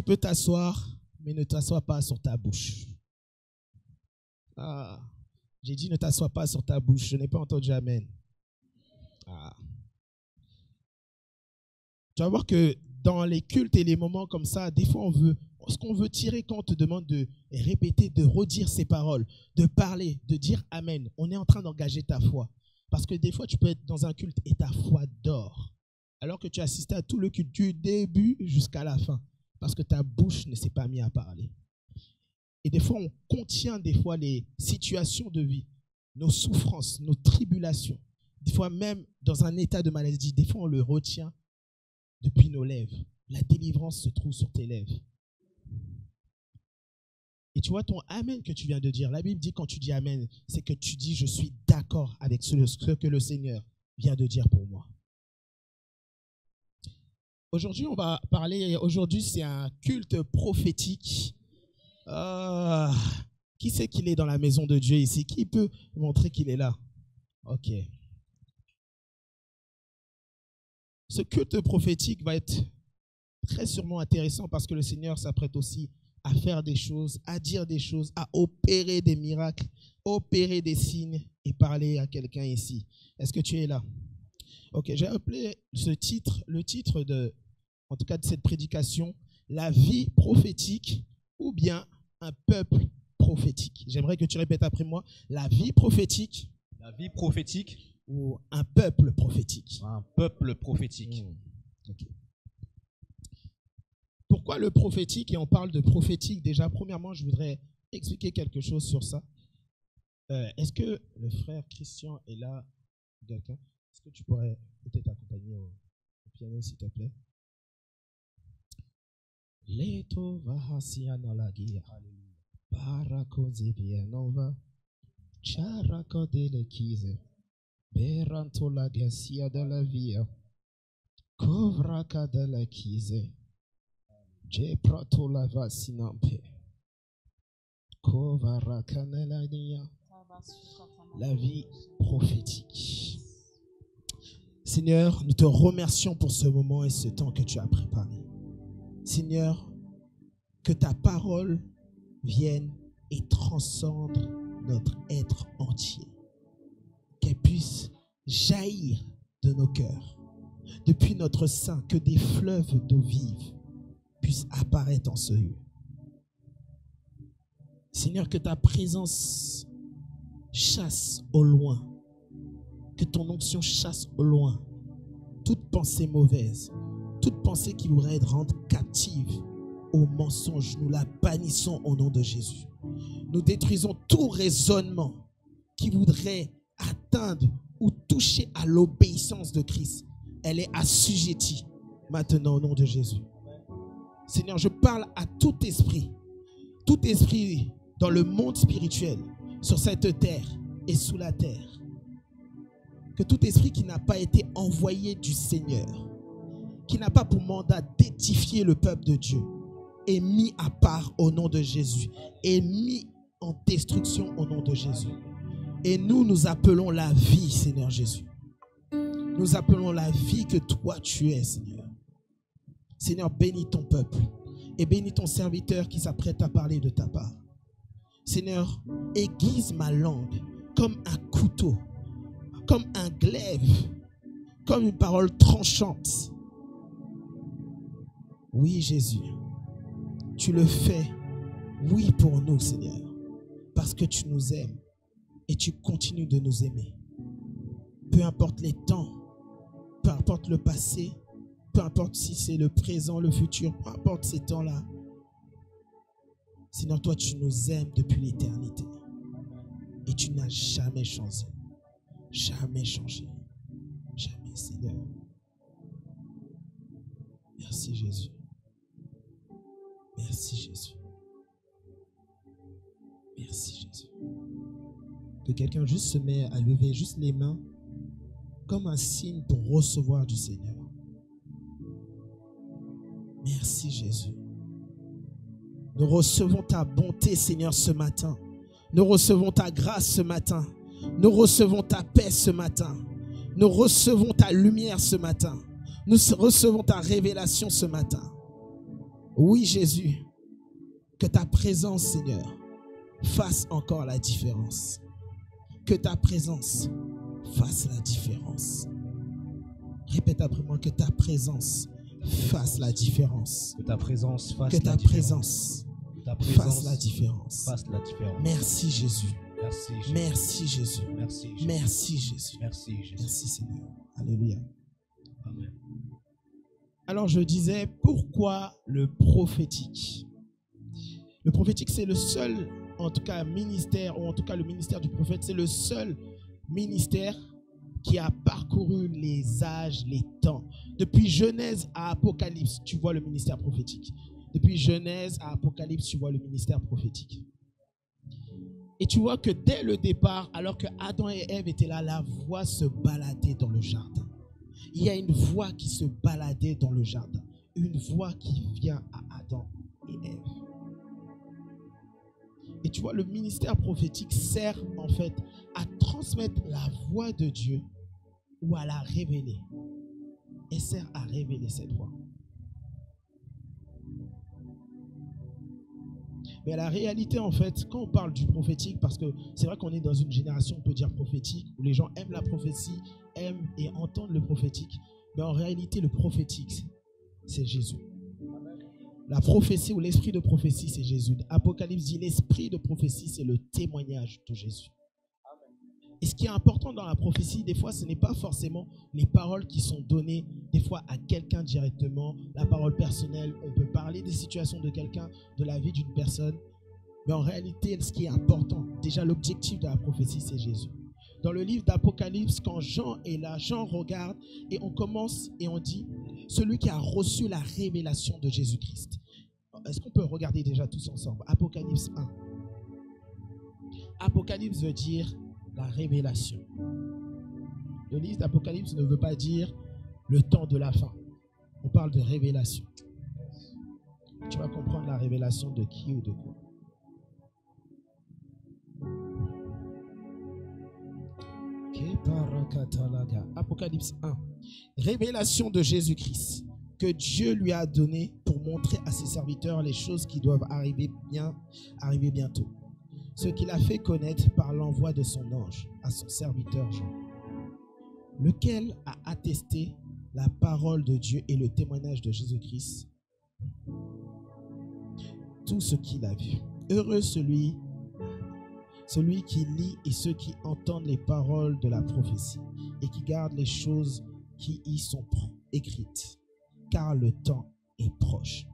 peux t'asseoir, mais ne t'assois pas sur ta bouche. Ah, j'ai dit ne t'assois pas sur ta bouche. Je n'ai pas entendu amen. Ah. Tu vas voir que dans les cultes et les moments comme ça, des fois ce qu'on veut tirer quand on te demande de répéter, de redire ces paroles, de parler, de dire amen, on est en train d'engager ta foi. Parce que des fois, tu peux être dans un culte et ta foi dort. Alors que tu assistais à tout le culte du début jusqu'à la fin. Parce que ta bouche ne s'est pas mise à parler. Et des fois, on contient des fois les situations de vie, nos souffrances, nos tribulations. Des fois, même dans un état de maladie, des fois, on le retient depuis nos lèvres. La délivrance se trouve sur tes lèvres. Et tu vois ton amen que tu viens de dire. La Bible dit quand tu dis amen, c'est que tu dis je suis d'accord avec ce que le Seigneur vient de dire pour moi. Aujourd'hui, on va parler, aujourd'hui c'est un culte prophétique. Qui c'est qu'il est dans la maison de Dieu ici? Qui peut montrer qu'il est là? Ok. Ce culte prophétique va être très sûrement intéressant parce que le Seigneur s'apprête aussi à faire des choses, à dire des choses, à opérer des miracles, opérer des signes et parler à quelqu'un ici. Est-ce que tu es là? Ok, j'ai appelé le titre en tout cas de cette prédication, la vie prophétique ou bien un peuple prophétique. J'aimerais que tu répètes après moi, la vie prophétique. La vie prophétique. Ou un peuple prophétique. Un peuple prophétique. Okay. Pourquoi le prophétique? Et on parle de prophétique. Déjà, premièrement, je voudrais expliquer quelque chose sur ça. Est-ce que le frère Christian est là? Quelqu'un? Est-ce que tu pourrais peut-être accompagner au piano, s'il te plaît? Leto vahasiana lagia. Parakozi vienova. Charakodele kize. Beranto la gasia de la via. Kovraka de la kize. Je prato la vasinampe. Kovaraka nelania. La vie prophétique. Seigneur, nous te remercions pour ce moment et ce temps que tu as préparé. Seigneur, que ta parole vienne et transcende notre être entier. Qu'elle puisse jaillir de nos cœurs. Depuis notre sein, que des fleuves d'eau vive puissent apparaître en ce lieu. Seigneur, que ta présence chasse au loin. Que ton onction chasse au loin toute pensée mauvaise, toute pensée qui voudrait rendre captive au mensonge. Nous la bannissons au nom de Jésus. Nous détruisons tout raisonnement qui voudrait atteindre ou toucher à l'obéissance de Christ. Elle est assujettie maintenant au nom de Jésus. Seigneur, je parle à tout esprit dans le monde spirituel, sur cette terre et sous la terre. Que tout esprit qui n'a pas été envoyé du Seigneur, qui n'a pas pour mandat d'édifier le peuple de Dieu, est mis à part au nom de Jésus, est mis en destruction au nom de Jésus. Et nous appelons la vie, Seigneur Jésus. Nous appelons la vie que toi tu es, Seigneur. Seigneur, bénis ton peuple et bénis ton serviteur qui s'apprête à parler de ta part. Seigneur, aiguise ma langue comme un couteau, comme un glaive, comme une parole tranchante. Oui, Jésus, tu le fais, oui, pour nous, Seigneur, parce que tu nous aimes et tu continues de nous aimer. Peu importe les temps, peu importe le passé, peu importe si c'est le présent, le futur, peu importe ces temps-là. Seigneur, toi, tu nous aimes depuis l'éternité et tu n'as jamais changé. Jamais changé. Jamais, Seigneur. Merci, Jésus. Merci, Jésus. Merci, Jésus. Que quelqu'un juste se met à lever juste les mains comme un signe pour recevoir du Seigneur. Merci, Jésus. Nous recevons ta bonté, Seigneur, ce matin. Nous recevons ta grâce ce matin. Nous recevons ta paix ce matin. Nous recevons ta lumière ce matin. Nous recevons ta révélation ce matin. Oui, Jésus, que ta présence, Seigneur, fasse encore la différence. Que ta présence fasse la différence. Répète après moi, que ta présence fasse la différence. Que ta présence fasse Que ta la différence. présence Que ta fasse présence la différence. fasse la différence. Merci Jésus. Merci Jésus. Merci Jésus. Merci Jésus. Merci Jésus. Merci Jésus. Merci Seigneur. Alléluia. Amen. Alors je disais, pourquoi le prophétique? Le prophétique, c'est le seul, en tout cas ministère, ou en tout cas le ministère du prophète, c'est le seul ministère qui a parcouru les âges, les temps. Depuis Genèse à Apocalypse, tu vois le ministère prophétique. Depuis Genèse à Apocalypse, tu vois le ministère prophétique. Et tu vois que dès le départ, alors que Adam et Ève étaient là, la voix se baladait dans le jardin. Il y a une voix qui se baladait dans le jardin. Une voix qui vient à Adam et Ève. Et tu vois, le ministère prophétique sert en fait à transmettre la voix de Dieu ou à la révéler. Et sert à révéler cette voix. Mais la réalité, en fait, quand on parle du prophétique, parce que c'est vrai qu'on est dans une génération, on peut dire prophétique, où les gens aiment la prophétie, aiment et entendent le prophétique. Mais en réalité, le prophétique, c'est Jésus. La prophétie ou l'esprit de prophétie, c'est Jésus. Apocalypse dit l'esprit de prophétie, c'est le témoignage de Jésus. Et ce qui est important dans la prophétie, des fois, ce n'est pas forcément les paroles qui sont données, des fois à quelqu'un directement, la parole personnelle. On peut parler des situations de quelqu'un, de la vie d'une personne. Mais en réalité, ce qui est important, déjà l'objectif de la prophétie, c'est Jésus. Dans le livre d'Apocalypse, quand Jean est là, Jean regarde et on commence et on dit celui qui a reçu la révélation de Jésus-Christ. Est-ce qu'on peut regarder déjà tous ensemble? Apocalypse 1. Apocalypse veut dire la révélation. Le livre d'Apocalypse ne veut pas dire le temps de la fin. On parle de révélation. Tu vas comprendre la révélation de qui ou de quoi. Apocalypse 1. Révélation de Jésus-Christ que Dieu lui a donné pour montrer à ses serviteurs les choses qui doivent arriver bientôt. Ce qu'il a fait connaître par l'envoi de son ange à son serviteur Jean, lequel a attesté la parole de Dieu et le témoignage de Jésus-Christ, tout ce qu'il a vu. Heureux celui qui lit et ceux qui entendent les paroles de la prophétie et qui gardent les choses qui y sont écrites, car le temps est proche.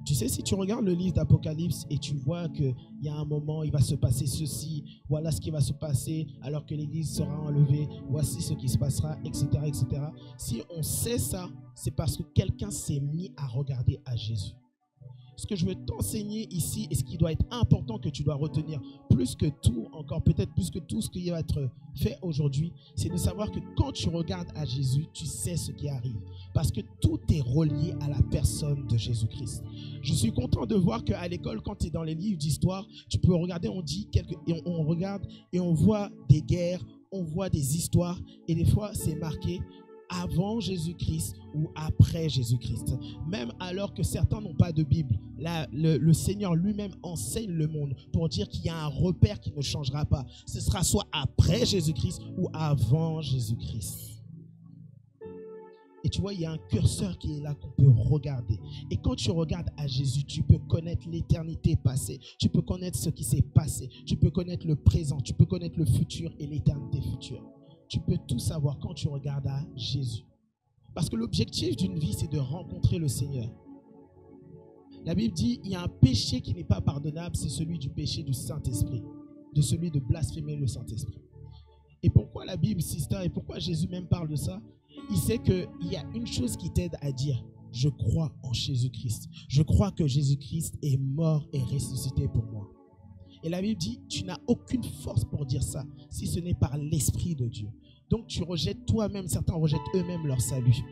Tu sais, si tu regardes le livre d'Apocalypse et tu vois qu'il y a un moment, il va se passer ceci, voilà ce qui va se passer alors que l'Église sera enlevée, voici ce qui se passera, etc., etc. Si on sait ça, c'est parce que quelqu'un s'est mis à regarder à Jésus. Ce que je veux t'enseigner ici et ce qui doit être important que tu dois retenir plus que tout, encore peut-être plus que tout ce qui va être fait aujourd'hui, c'est de savoir que quand tu regardes à Jésus, tu sais ce qui arrive. Parce que tout est relié à la personne de Jésus-Christ. Je suis content de voir qu'à l'école, quand tu es dans les livres d'histoire, tu peux regarder, on regarde et on voit des guerres, on voit des histoires et des fois c'est marqué avant Jésus-Christ ou après Jésus-Christ. Même alors que certains n'ont pas de Bible, là, le Seigneur lui-même enseigne le monde pour dire qu'il y a un repère qui ne changera pas. Ce sera soit après Jésus-Christ ou avant Jésus-Christ. Et tu vois, il y a un curseur qui est là qu'on peut regarder. Et quand tu regardes à Jésus, tu peux connaître l'éternité passée. Tu peux connaître ce qui s'est passé. Tu peux connaître le présent. Tu peux connaître le futur et l'éternité future. Tu peux tout savoir quand tu regardes à Jésus. Parce que l'objectif d'une vie, c'est de rencontrer le Seigneur. La Bible dit, il y a un péché qui n'est pas pardonnable, c'est celui du péché du Saint-Esprit. De celui de blasphémer le Saint-Esprit. Et pourquoi la Bible insiste et pourquoi Jésus même parle de ça? Il sait qu'il y a une chose qui t'aide à dire, je crois en Jésus-Christ. Je crois que Jésus-Christ est mort et ressuscité pour moi. Et la Bible dit, tu n'as aucune force pour dire ça, si ce n'est par l'Esprit de Dieu. Donc tu rejettes toi-même, certains rejettent eux-mêmes leur salut,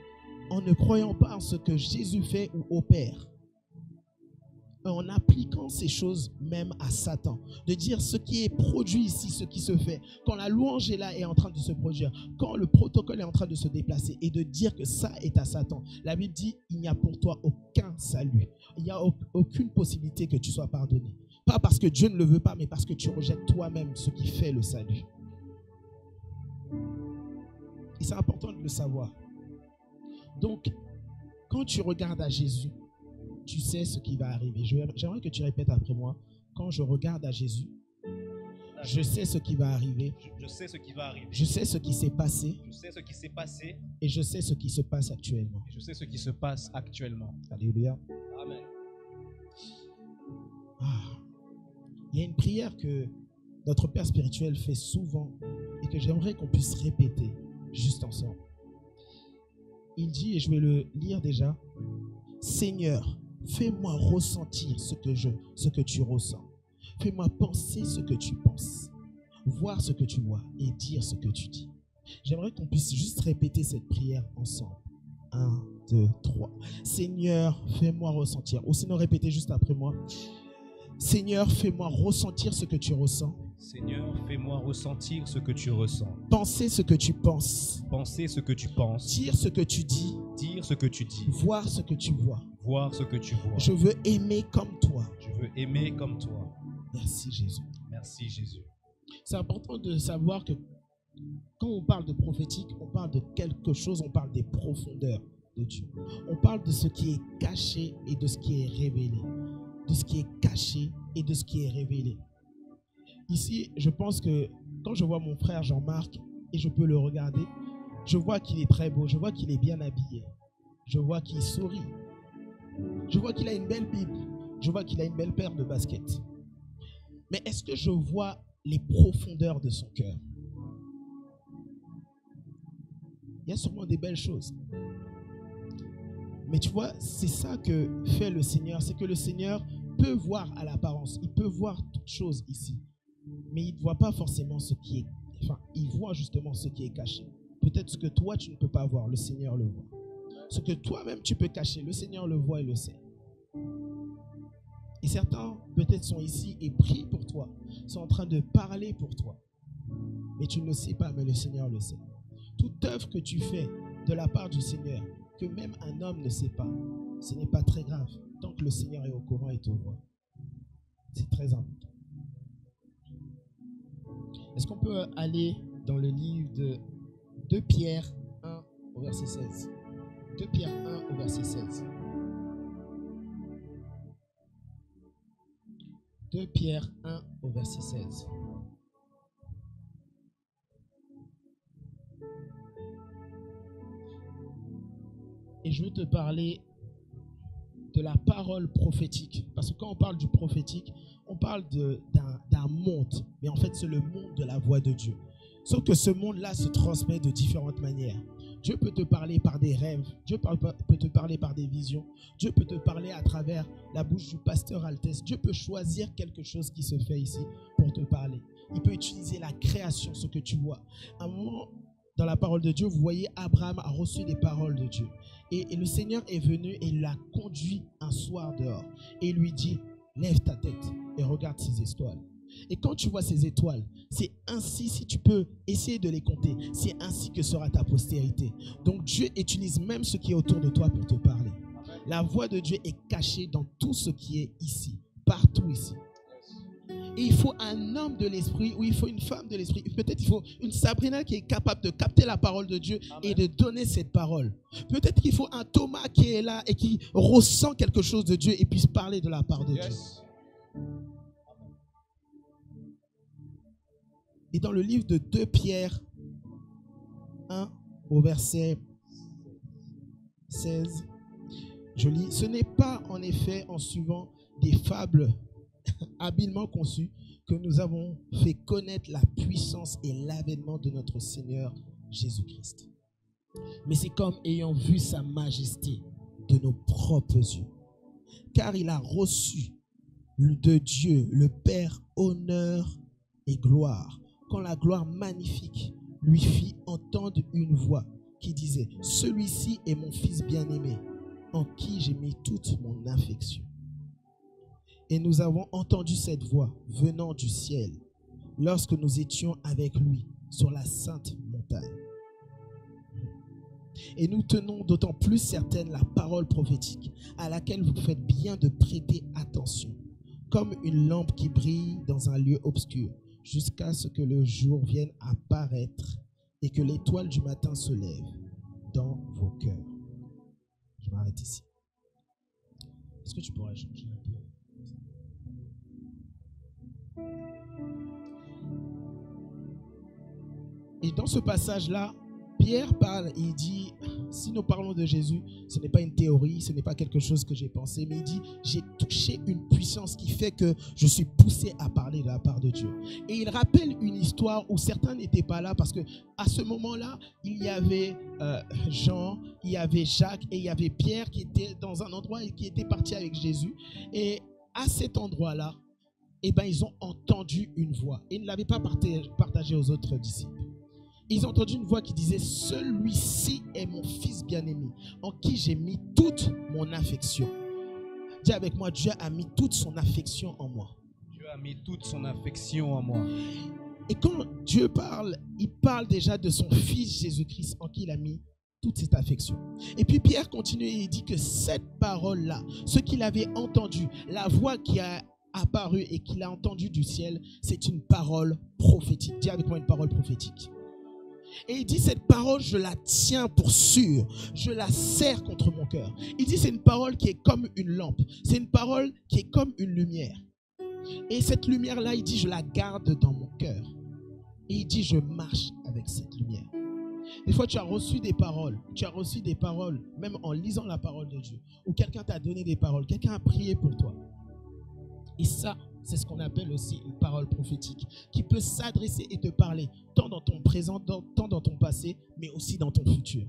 en ne croyant pas en ce que Jésus fait ou opère. en appliquant ces choses même à Satan. De dire ce qui est produit ici, ce qui se fait. Quand la louange est là, est en train de se produire. Quand le protocole est en train de se déplacer. Et de dire que ça est à Satan. La Bible dit, il n'y a pour toi aucun salut. Il n'y a aucune possibilité que tu sois pardonné. Pas parce que Dieu ne le veut pas, mais parce que tu rejettes toi-même ce qui fait le salut. Et c'est important de le savoir. Donc, quand tu regardes à Jésus, tu sais ce qui va arriver. J'aimerais que tu répètes après moi. Quand je regarde à Jésus, je sais ce qui va arriver. Je sais ce qui va arriver. Je sais ce qui s'est passé. Je sais ce qui s'est passé. Et je sais ce qui se passe actuellement. Et je sais ce qui se passe actuellement. Alléluia. Amen. Il y a une prière que notre Père spirituel fait souvent et que j'aimerais qu'on puisse répéter juste ensemble. Il dit, et je vais le lire déjà, Seigneur, fais-moi ressentir ce que tu ressens. Fais-moi penser ce que tu penses, voir ce que tu vois et dire ce que tu dis. J'aimerais qu'on puisse juste répéter cette prière ensemble. 1, 2, 3. Seigneur, fais-moi ressentir. Ou sinon, répétez juste après moi. Seigneur, fais-moi ressentir ce que tu ressens. Seigneur, fais-moi ressentir ce que tu ressens. Penser ce que tu penses. Penser ce que tu penses. Dire ce que tu dis. Dire ce que tu dis. Voir ce que tu vois. Voir ce que tu vois. Je veux aimer comme toi. Je veux aimer comme toi. Merci Jésus. Merci Jésus. C'est important de savoir que quand on parle de prophétique, on parle de quelque chose, on parle des profondeurs de Dieu. On parle de ce qui est caché et de ce qui est révélé. De ce qui est caché et de ce qui est révélé. Ici, je pense que quand je vois mon frère Jean-Marc et je peux le regarder, je vois qu'il est très beau, je vois qu'il est bien habillé, je vois qu'il sourit, je vois qu'il a une belle Bible, je vois qu'il a une belle paire de baskets. Mais est-ce que je vois les profondeurs de son cœur? Il y a sûrement des belles choses. Mais tu vois, c'est ça que fait le Seigneur, c'est que le Seigneur peut voir à l'apparence, il peut voir toutes choses ici. Mais il ne voit pas forcément ce qui est... Enfin, il voit justement ce qui est caché. Peut-être ce que toi, tu ne peux pas voir, le Seigneur le voit. Ce que toi-même, tu peux cacher, le Seigneur le voit et le sait. Et certains, peut-être, sont ici et prient pour toi, sont en train de parler pour toi. Mais tu ne le sais pas, mais le Seigneur le sait. Toute œuvre que tu fais de la part du Seigneur, que même un homme ne sait pas, ce n'est pas très grave, tant que le Seigneur est au courant et te voit. C'est très important. Est-ce qu'on peut aller dans le livre de 2 Pierre 1 au verset 16? 2 Pierre 1 au verset 16. 2 Pierre 1 au verset 16. Et je veux te parler de la parole prophétique. Parce que quand on parle du prophétique, on parle d'un monde. Mais en fait, c'est le monde de la voix de Dieu. Sauf que ce monde-là se transmet de différentes manières. Dieu peut te parler par des rêves. Dieu peut te parler par des visions. Dieu peut te parler à travers la bouche du pasteur Altesse. Dieu peut choisir quelque chose qui se fait ici pour te parler. Il peut utiliser la création, ce que tu vois. À un moment, dans la parole de Dieu, vous voyez, Abraham a reçu des paroles de Dieu. Et le Seigneur est venu et l'a conduit un soir dehors. Et il lui dit, lève ta tête et regarde ces étoiles. Et quand tu vois ces étoiles, c'est ainsi, si tu peux essayer de les compter, c'est ainsi que sera ta postérité. Donc Dieu utilise même ce qui est autour de toi pour te parler. La voix de Dieu est cachée dans tout ce qui est ici, partout ici. Et il faut un homme de l'esprit ou il faut une femme de l'esprit. Peut-être il faut une Sabrina qui est capable de capter la parole de Dieu et de donner cette parole. Peut-être qu'il faut un Thomas qui est là et qui ressent quelque chose de Dieu et puisse parler de la part de Dieu. Et dans le livre de 2 Pierre 1 au verset 16, je lis, ce n'est pas en effet en suivant des fables habilement conçues que nous avons fait connaître la puissance et l'avènement de notre Seigneur Jésus-Christ. Mais c'est comme ayant vu sa majesté de nos propres yeux. Car il a reçu de Dieu, le Père, honneur et gloire. Quand la gloire magnifique lui fit entendre une voix qui disait « Celui-ci est mon fils bien-aimé, en qui j'ai mis toute mon affection. » Et nous avons entendu cette voix venant du ciel lorsque nous étions avec lui sur la sainte montagne. Et nous tenons d'autant plus certaine la parole prophétique à laquelle vous faites bien de prêter attention, comme une lampe qui brille dans un lieu obscur, jusqu'à ce que le jour vienne apparaître et que l'étoile du matin se lève dans vos cœurs. Je m'arrête ici. Est-ce que tu pourrais changer un peu? Et dans ce passage-là, Pierre parle, il dit, si nous parlons de Jésus, ce n'est pas une théorie, ce n'est pas quelque chose que j'ai pensé, mais il dit, j'ai touché une puissance qui fait que je suis poussé à parler de la part de Dieu. Et il rappelle une histoire où certains n'étaient pas là parce que à ce moment-là, il y avait Jean, il y avait Jacques et il y avait Pierre qui étaient dans un endroit et qui étaient partis avec Jésus. Et à cet endroit-là, eh ben, ils ont entendu une voix et ils ne l'avaient pas partagé aux autres disciples. Ils ont entendu une voix qui disait « Celui-ci est mon fils bien-aimé, en qui j'ai mis toute mon affection. » Dis avec moi, Dieu a mis toute son affection en moi. Dieu a mis toute son affection en moi. Et quand Dieu parle, il parle déjà de son fils Jésus-Christ, en qui il a mis toute cette affection. Et puis Pierre continue et il dit que cette parole-là, ce qu'il avait entendu, la voix qui a apparu et qu'il a entendu du ciel, c'est une parole prophétique. Dis avec moi une parole prophétique. Et il dit, cette parole, je la tiens pour sûre. Je la serre contre mon cœur. Il dit, c'est une parole qui est comme une lampe. C'est une parole qui est comme une lumière. Et cette lumière-là, il dit, je la garde dans mon cœur. Et il dit, je marche avec cette lumière. Des fois, tu as reçu des paroles. Tu as reçu des paroles, même en lisant la parole de Dieu. Ou quelqu'un t'a donné des paroles. Quelqu'un a prié pour toi. Et ça, c'est ce qu'on appelle aussi une parole prophétique qui peut s'adresser et te parler tant dans ton présent, tant dans ton passé, mais aussi dans ton futur.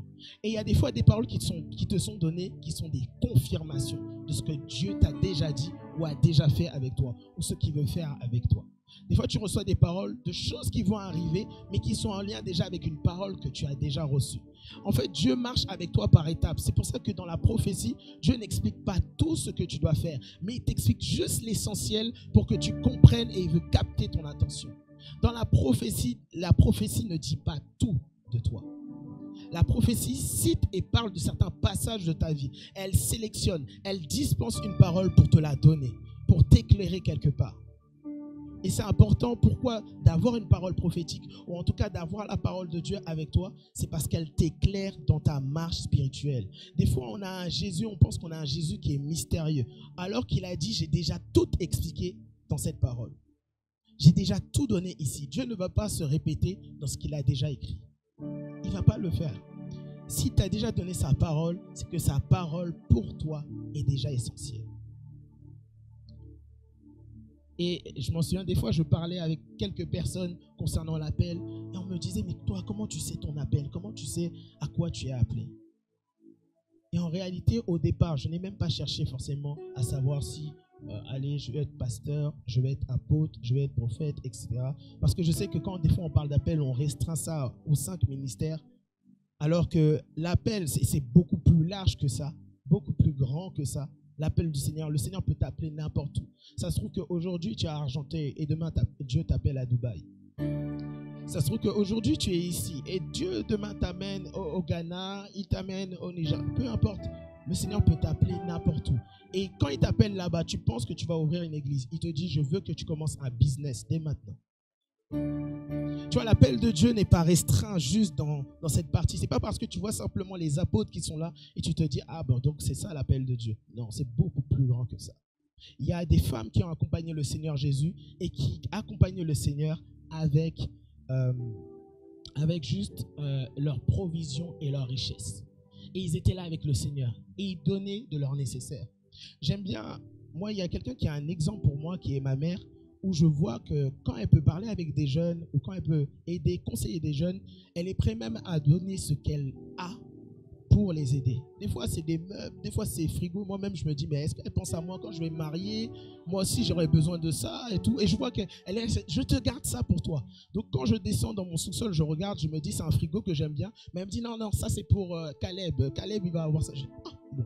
Et il y a des fois des paroles qui te sont données, qui sont des confirmations de ce que Dieu t'a déjà dit ou a déjà fait avec toi ou ce qu'il veut faire avec toi. Des fois, tu reçois des paroles de choses qui vont arriver, mais qui sont en lien déjà avec une parole que tu as déjà reçue. En fait, Dieu marche avec toi par étapes. C'est pour ça que dans la prophétie, Dieu n'explique pas tout ce que tu dois faire, mais il t'explique juste l'essentiel pour que tu comprennes et il veut capter ton attention. Dans la prophétie ne dit pas tout de toi. La prophétie cite et parle de certains passages de ta vie. Elle sélectionne, elle dispense une parole pour te la donner, pour t'éclairer quelque part. Et c'est important, pourquoi d'avoir une parole prophétique, ou en tout cas d'avoir la parole de Dieu avec toi, c'est parce qu'elle t'éclaire dans ta marche spirituelle. Des fois, on a un Jésus, on pense qu'on a un Jésus qui est mystérieux, alors qu'il a dit, j'ai déjà tout expliqué dans cette parole. J'ai déjà tout donné ici. Dieu ne va pas se répéter dans ce qu'il a déjà écrit. Il ne va pas le faire. Si tu as déjà donné sa parole, c'est que sa parole pour toi est déjà essentielle. Et je m'en souviens, des fois, je parlais avec quelques personnes concernant l'appel et on me disait, mais toi, comment tu sais ton appel? Comment tu sais à quoi tu es appelé? Et en réalité, au départ, je n'ai même pas cherché forcément à savoir si, allez, je vais être pasteur, je vais être apôtre, je vais être prophète, etc. Parce que je sais que quand des fois on parle d'appel, on restreint ça aux 5 ministères, alors que l'appel, c'est beaucoup plus large que ça, beaucoup plus grand que ça. L'appel du Seigneur, le Seigneur peut t'appeler n'importe où. Ça se trouve qu'aujourd'hui tu es à Argenteuil et demain Dieu t'appelle à Dubaï. Ça se trouve qu'aujourd'hui tu es ici et Dieu demain t'amène au Ghana, il t'amène au Niger, peu importe. Le Seigneur peut t'appeler n'importe où. Et quand il t'appelle là-bas, tu penses que tu vas ouvrir une église. Il te dit, je veux que tu commences un business dès maintenant. Tu vois, l'appel de Dieu n'est pas restreint juste dans cette partie. Ce n'est pas parce que tu vois simplement les apôtres qui sont là et tu te dis, ah ben donc c'est ça l'appel de Dieu. Non, c'est beaucoup plus grand que ça. Il y a des femmes qui ont accompagné le Seigneur Jésus et qui accompagnent le Seigneur avec juste leur provision et leur richesse. Et ils étaient là avec le Seigneur et ils donnaient de leur nécessaire. J'aime bien, moi il y a quelqu'un qui a un exemple pour moi qui est ma mère, où je vois que quand elle peut parler avec des jeunes ou quand elle peut aider, conseiller des jeunes, elle est prête même à donner ce qu'elle a pour les aider. Des fois, c'est des meubles, des fois, c'est frigo. Moi-même, je me dis, mais est-ce qu'elle pense à moi quand je vais me marier? Moi aussi, j'aurais besoin de ça et tout. Et je vois qu'elle est, je te garde ça pour toi. Donc, quand je descends dans mon sous-sol, je regarde, je me dis, c'est un frigo que j'aime bien. Mais elle me dit, non, non, ça, c'est pour Caleb. Caleb, il va avoir ça. Je dis, ah, bon.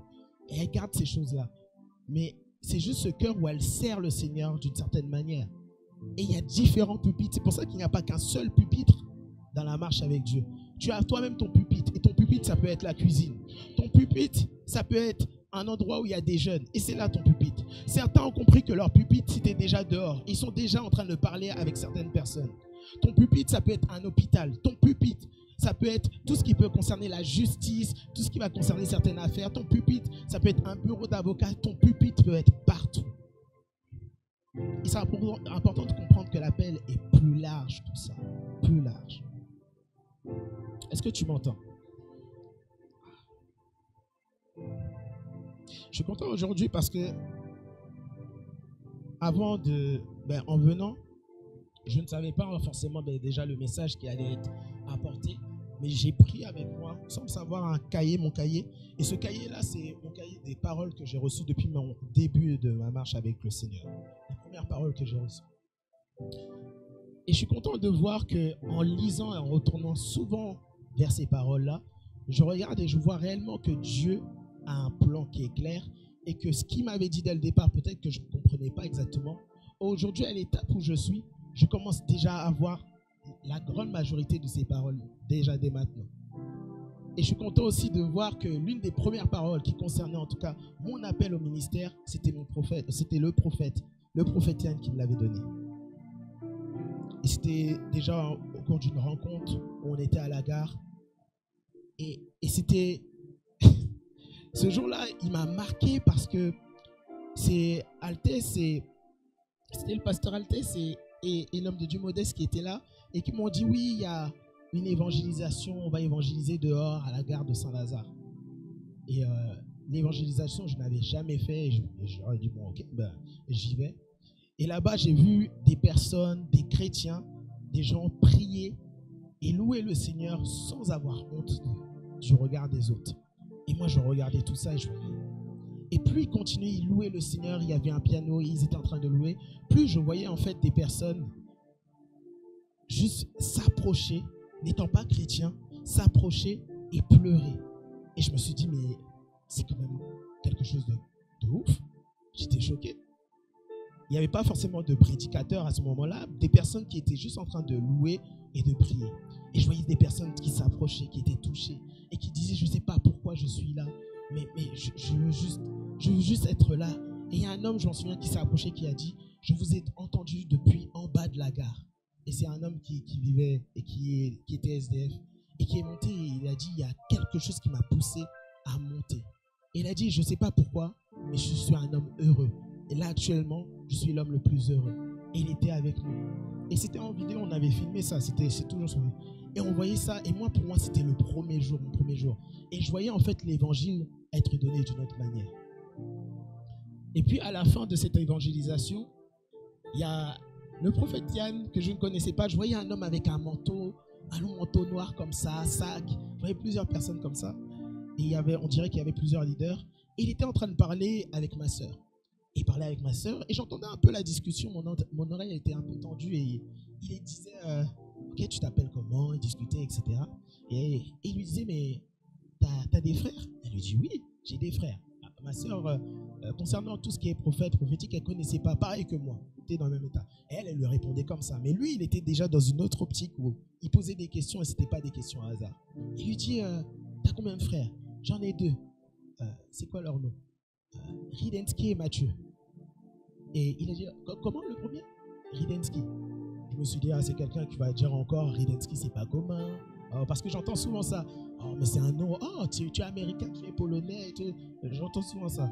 Et elle garde ces choses-là. Mais c'est juste ce cœur où elle sert le Seigneur d'une certaine manière. Et il y a différents pupitres. C'est pour ça qu'il n'y a pas qu'un seul pupitre dans la marche avec Dieu. Tu as toi-même ton pupitre. Et ton pupitre, ça peut être la cuisine. Ton pupitre, ça peut être un endroit où il y a des jeunes. Et c'est là ton pupitre. Certains ont compris que leur pupitre, c'était déjà dehors. Ils sont déjà en train de parler avec certaines personnes. Ton pupitre, ça peut être un hôpital. Ton pupitre, ça peut être tout ce qui peut concerner la justice, tout ce qui va concerner certaines affaires. Ton pupitre, ça peut être un bureau d'avocat. Ton pupitre peut être partout. Et c'est important de comprendre que l'appel est plus large, tout ça. Plus large. Est-ce que tu m'entends? Je suis content aujourd'hui parce que en venant, je ne savais pas forcément déjà le message qui allait être apporté, mais j'ai pris avec moi, sans savoir, mon cahier. Et ce cahier-là, c'est mon cahier des paroles que j'ai reçues depuis mon début de ma marche avec le Seigneur. Les premières paroles que j'ai reçues. Et je suis content de voir qu'en lisant et en retournant souvent vers ces paroles-là, je regarde et je vois réellement que Dieu a un plan qui est clair et que ce qu'il m'avait dit dès le départ, peut-être que je ne comprenais pas exactement. Aujourd'hui, à l'étape où je suis, je commence déjà à voir la grande majorité de ces paroles, déjà dès maintenant. Et je suis content aussi de voir que l'une des premières paroles qui concernait en tout cas mon appel au ministère, c'était le prophète Yann qui me l'avait donné. Et c'était déjà au cours d'une rencontre où on était à la gare. Et c'était... Ce jour-là, il m'a marqué parce que c'était le pasteur Altès et l'homme de Dieu Modeste qui étaient là et qui m'ont dit oui, il y a une évangélisation, on va évangéliser dehors à la gare de Saint-Lazare. Et l'évangélisation, je n'avais jamais fait et j'aurais dit bon, ok, j'y vais. Et là-bas, j'ai vu des personnes, des chrétiens, des gens prier et louer le Seigneur sans avoir honte du regard des autres. Et moi, je regardais tout ça et plus ils continuaient, ils louaient le Seigneur, il y avait un piano, ils étaient en train de louer. Plus je voyais en fait des personnes juste s'approcher, n'étant pas chrétiens, s'approcher et pleurer. Et je me suis dit, mais c'est quand même quelque chose de ouf. J'étais choqué. Il n'y avait pas forcément de prédicateurs à ce moment-là, des personnes qui étaient juste en train de louer et de prier. Et je voyais des personnes qui s'approchaient, qui étaient touchées et qui disaient, je ne sais pas pourquoi je suis là, mais je veux juste être là. Et il y a un homme, je m'en souviens, qui s'est approché, qui a dit, je vous ai entendu depuis en bas de la gare. Et c'est un homme qui vivait et qui était SDF et qui est monté et il a dit, il y a quelque chose qui m'a poussé à monter. Et il a dit, je ne sais pas pourquoi, mais je suis un homme heureux. Et là, actuellement, je suis l'homme le plus heureux. Et il était avec nous. Et c'était en vidéo, on avait filmé ça. C'est toujours sur lui. Et on voyait ça. Et moi, pour moi, c'était le premier jour, mon premier jour. Et je voyais en fait l'évangile être donné d'une autre manière. Et puis, à la fin de cette évangélisation, il y a le prophète Yann, que je ne connaissais pas. Je voyais un homme avec un manteau, un long manteau noir comme ça, sac. Je voyais plusieurs personnes comme ça. Et on dirait qu'il y avait plusieurs leaders. Et il était en train de parler avec ma sœur. Il parlait avec ma sœur et j'entendais un peu la discussion. Mon oreille était un peu tendue et il disait ok, tu t'appelles comment? Il discutait, etc. Et il lui disait, mais t'as des frères? Elle lui dit, oui, j'ai des frères. Ma sœur, concernant tout ce qui est prophétique, elle ne connaissait pas, pareil que moi. Elle était dans le même état. Et elle lui répondait comme ça. Mais lui, il était déjà dans une autre optique où il posait des questions et ce n'était pas des questions à hasard. Il lui dit, t'as combien de frères? J'en ai 2. C'est quoi leur nom? Ridensky et Mathieu. Et il a dit, comment le premier? Ridensky. Je me suis dit, c'est quelqu'un qui va dire encore, Ridensky, c'est pas commun. Parce que j'entends souvent ça. Oh, mais c'est un nom. Oh, tu es américain, tu es polonais. J'entends souvent ça.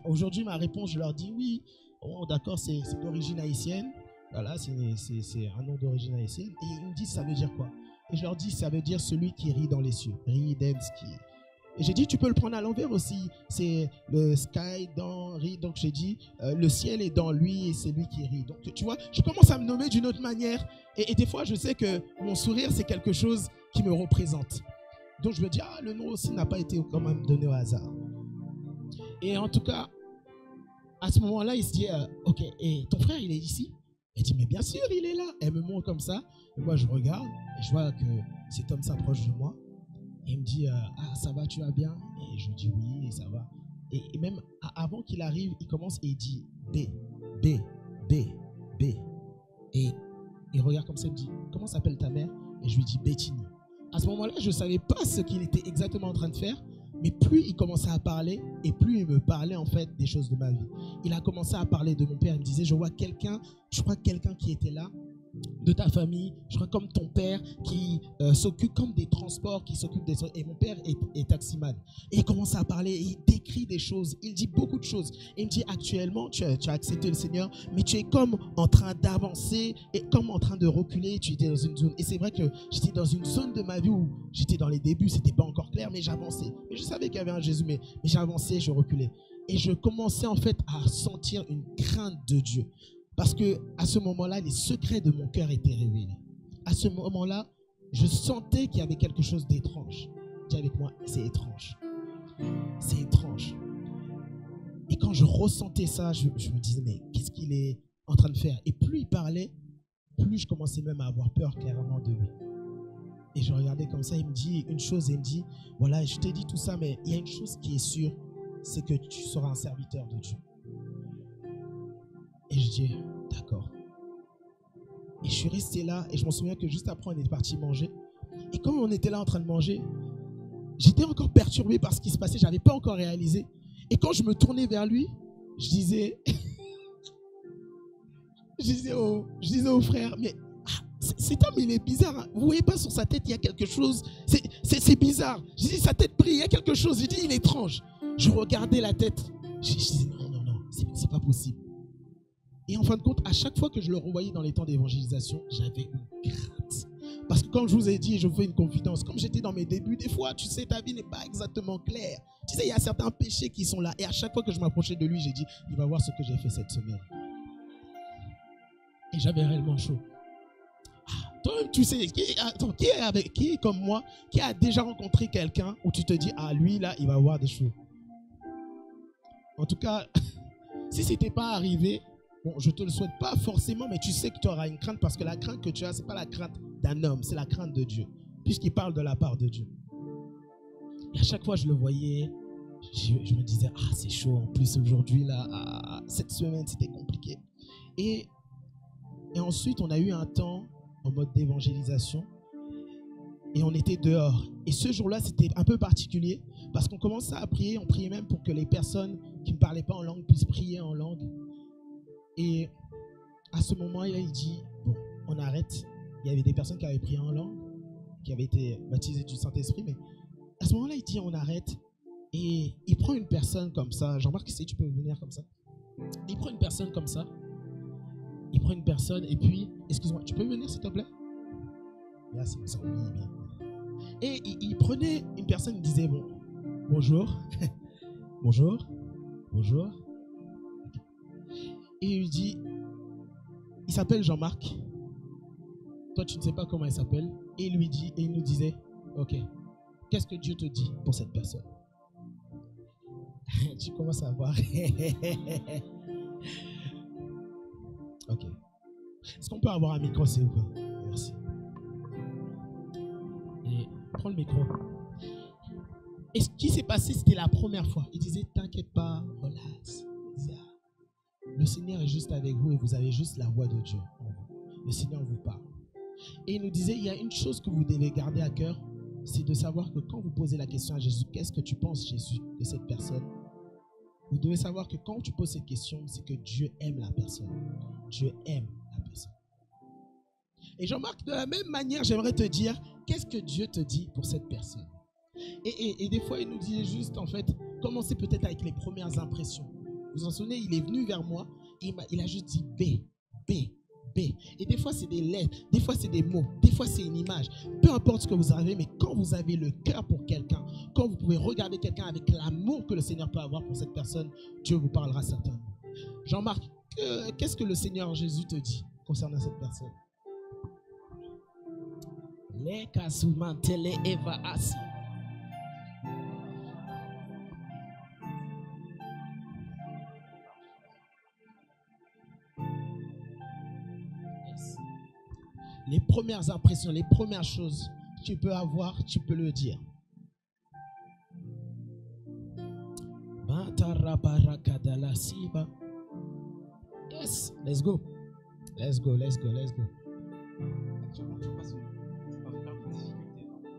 Aujourd'hui, ma réponse, je leur dis, oui, oh, d'accord, c'est d'origine haïtienne. Voilà, c'est un nom d'origine haïtienne. Et ils me disent, ça veut dire quoi? Et je leur dis, ça veut dire celui qui rit dans les cieux. Ridensky. Et j'ai dit, tu peux le prendre à l'envers aussi. C'est le sky dans rit. Donc j'ai dit, le ciel est dans lui et c'est lui qui rit. Donc tu vois, je commence à me nommer d'une autre manière. Et des fois, je sais que mon sourire, c'est quelque chose qui me représente. Donc je me dis, le nom aussi n'a pas été quand même donné au hasard. Et en tout cas, à ce moment-là, il se dit, ok, et ton frère, il est ici? Elle dit, mais bien sûr, il est là. Elle me montre comme ça. Et moi, je regarde et je vois que cet homme s'approche de moi. Et il me dit, ça va, tu vas bien? Et je dis oui, ça va. Et même avant qu'il arrive, il commence et il dit B, B, B, B. Et il regarde comme ça, il me dit, comment s'appelle ta mère? Et je lui dis Bétini. À ce moment-là, je ne savais pas ce qu'il était exactement en train de faire, mais plus il commençait à parler, et plus il me parlait en fait des choses de ma vie. Il a commencé à parler de mon père, il me disait, je vois quelqu'un, je crois quelqu'un qui était là, de ta famille, je crois comme ton père qui s'occupe comme des transports, qui s'occupe des... Et mon père est taximan. Et il commence à parler, il décrit des choses, il dit beaucoup de choses. Et il me dit actuellement, tu as accepté le Seigneur, mais tu es comme en train d'avancer et comme en train de reculer, tu étais dans une zone. Et c'est vrai que j'étais dans une zone de ma vie où j'étais dans les débuts, c'était pas encore clair, mais j'avançais. Et je savais qu'il y avait un Jésus, mais j'avançais, je reculais. Et je commençais en fait à sentir une crainte de Dieu. Parce qu'à ce moment-là, les secrets de mon cœur étaient révélés. À ce moment-là, je sentais qu'il y avait quelque chose d'étrange. Dis avec moi, c'est étrange. C'est étrange. Et quand je ressentais ça, je me disais, mais qu'est-ce qu'il est en train de faire? Et plus il parlait, plus je commençais même à avoir peur carrément de lui. Et je regardais comme ça, il me dit une chose, et il me dit, voilà, je t'ai dit tout ça, mais il y a une chose qui est sûre, c'est que tu seras un serviteur de Dieu. Et je dis, d'accord. Et je suis resté là, et je me souviens que juste après, on est parti manger. Et quand on était là en train de manger, j'étais encore perturbé par ce qui se passait, je n'avais pas encore réalisé. Et quand je me tournais vers lui, je disais au frère, mais cet homme, il est bizarre. Hein. Vous ne voyez pas sur sa tête, il y a quelque chose. C'est bizarre. Je dis, sa tête brille, il y a quelque chose. Je dis, il est étrange. Je regardais la tête. Je disais, non, c'est pas possible. Et en fin de compte, à chaque fois que je le revoyais dans les temps d'évangélisation, j'avais une crainte. Parce que comme je vous ai dit, je vous fais une confidence, comme j'étais dans mes débuts, des fois, tu sais, ta vie n'est pas exactement claire. Tu sais, il y a certains péchés qui sont là. Et à chaque fois que je m'approchais de lui, j'ai dit, il va voir ce que j'ai fait cette semaine. Et j'avais réellement chaud. Toi-même, tu sais, qui est comme moi, qui a déjà rencontré quelqu'un où tu te dis, ah, lui, là, il va voir des choses. En tout cas, si ce n'était pas arrivé, bon, je ne te le souhaite pas forcément, mais tu sais que tu auras une crainte parce que la crainte que tu as, ce n'est pas la crainte d'un homme, c'est la crainte de Dieu, puisqu'il parle de la part de Dieu. Et à chaque fois, je le voyais, je me disais, ah, c'est chaud, en plus aujourd'hui, là, cette semaine, c'était compliqué. Et ensuite, on a eu un temps en mode d'évangélisation et on était dehors. Et ce jour-là, c'était un peu particulier parce qu'on commençait à prier, on priait même pour que les personnes qui ne parlaient pas en langue puissent prier en langue. Et à ce moment-là, il dit, bon, on arrête. Il y avait des personnes qui avaient prié en langue, qui avaient été baptisées du Saint-Esprit, mais à ce moment-là, il dit, on arrête. Et il prend une personne comme ça. Jean-Marc, si tu peux venir comme ça. Il prend une personne comme ça. Il prend une personne et puis, excuse-moi, tu peux venir s'il te plaît? Merci, ça oui, bien. Et il prenait une personne, il disait, bon, bonjour, bonjour, bonjour. Et il dit, il s'appelle Jean-Marc. Toi, tu ne sais pas comment il s'appelle. Et il lui dit, et il nous disait, ok, qu'est-ce que Dieu te dit pour cette personne? Tu commences à voir. Ok. Est-ce qu'on peut avoir un micro, s'il vous plaît? Merci. Et prends le micro. Et ce qui s'est passé, c'était la première fois. Il disait, t'inquiète pas, relax. Le Seigneur est juste avec vous et vous avez juste la voix de Dieu en vous. Le Seigneur vous parle. Et il nous disait, il y a une chose que vous devez garder à cœur, c'est de savoir que quand vous posez la question à Jésus, qu'est-ce que tu penses, Jésus, de cette personne? Vous devez savoir que quand tu poses cette question, c'est que Dieu aime la personne. Dieu aime la personne. Et Jean-Marc, de la même manière, j'aimerais te dire, qu'est-ce que Dieu te dit pour cette personne? Et des fois, il nous disait juste, en fait, commencez peut-être avec les premières impressions. Vous en souvenez, il est venu vers moi, et il a juste dit B, B, B. Et des fois, c'est des lettres, des fois, c'est des mots, des fois, c'est une image. Peu importe ce que vous avez, mais quand vous avez le cœur pour quelqu'un, quand vous pouvez regarder quelqu'un avec l'amour que le Seigneur peut avoir pour cette personne, Dieu vous parlera certainement. Jean-Marc, qu'est-ce que le Seigneur Jésus te dit concernant cette personne? Les premières impressions, les premières choses que tu peux avoir, tu peux le dire. Yes, let's go. Let's go, let's go, let's go. Actuellement, je passe c'est pas vraiment une difficulté.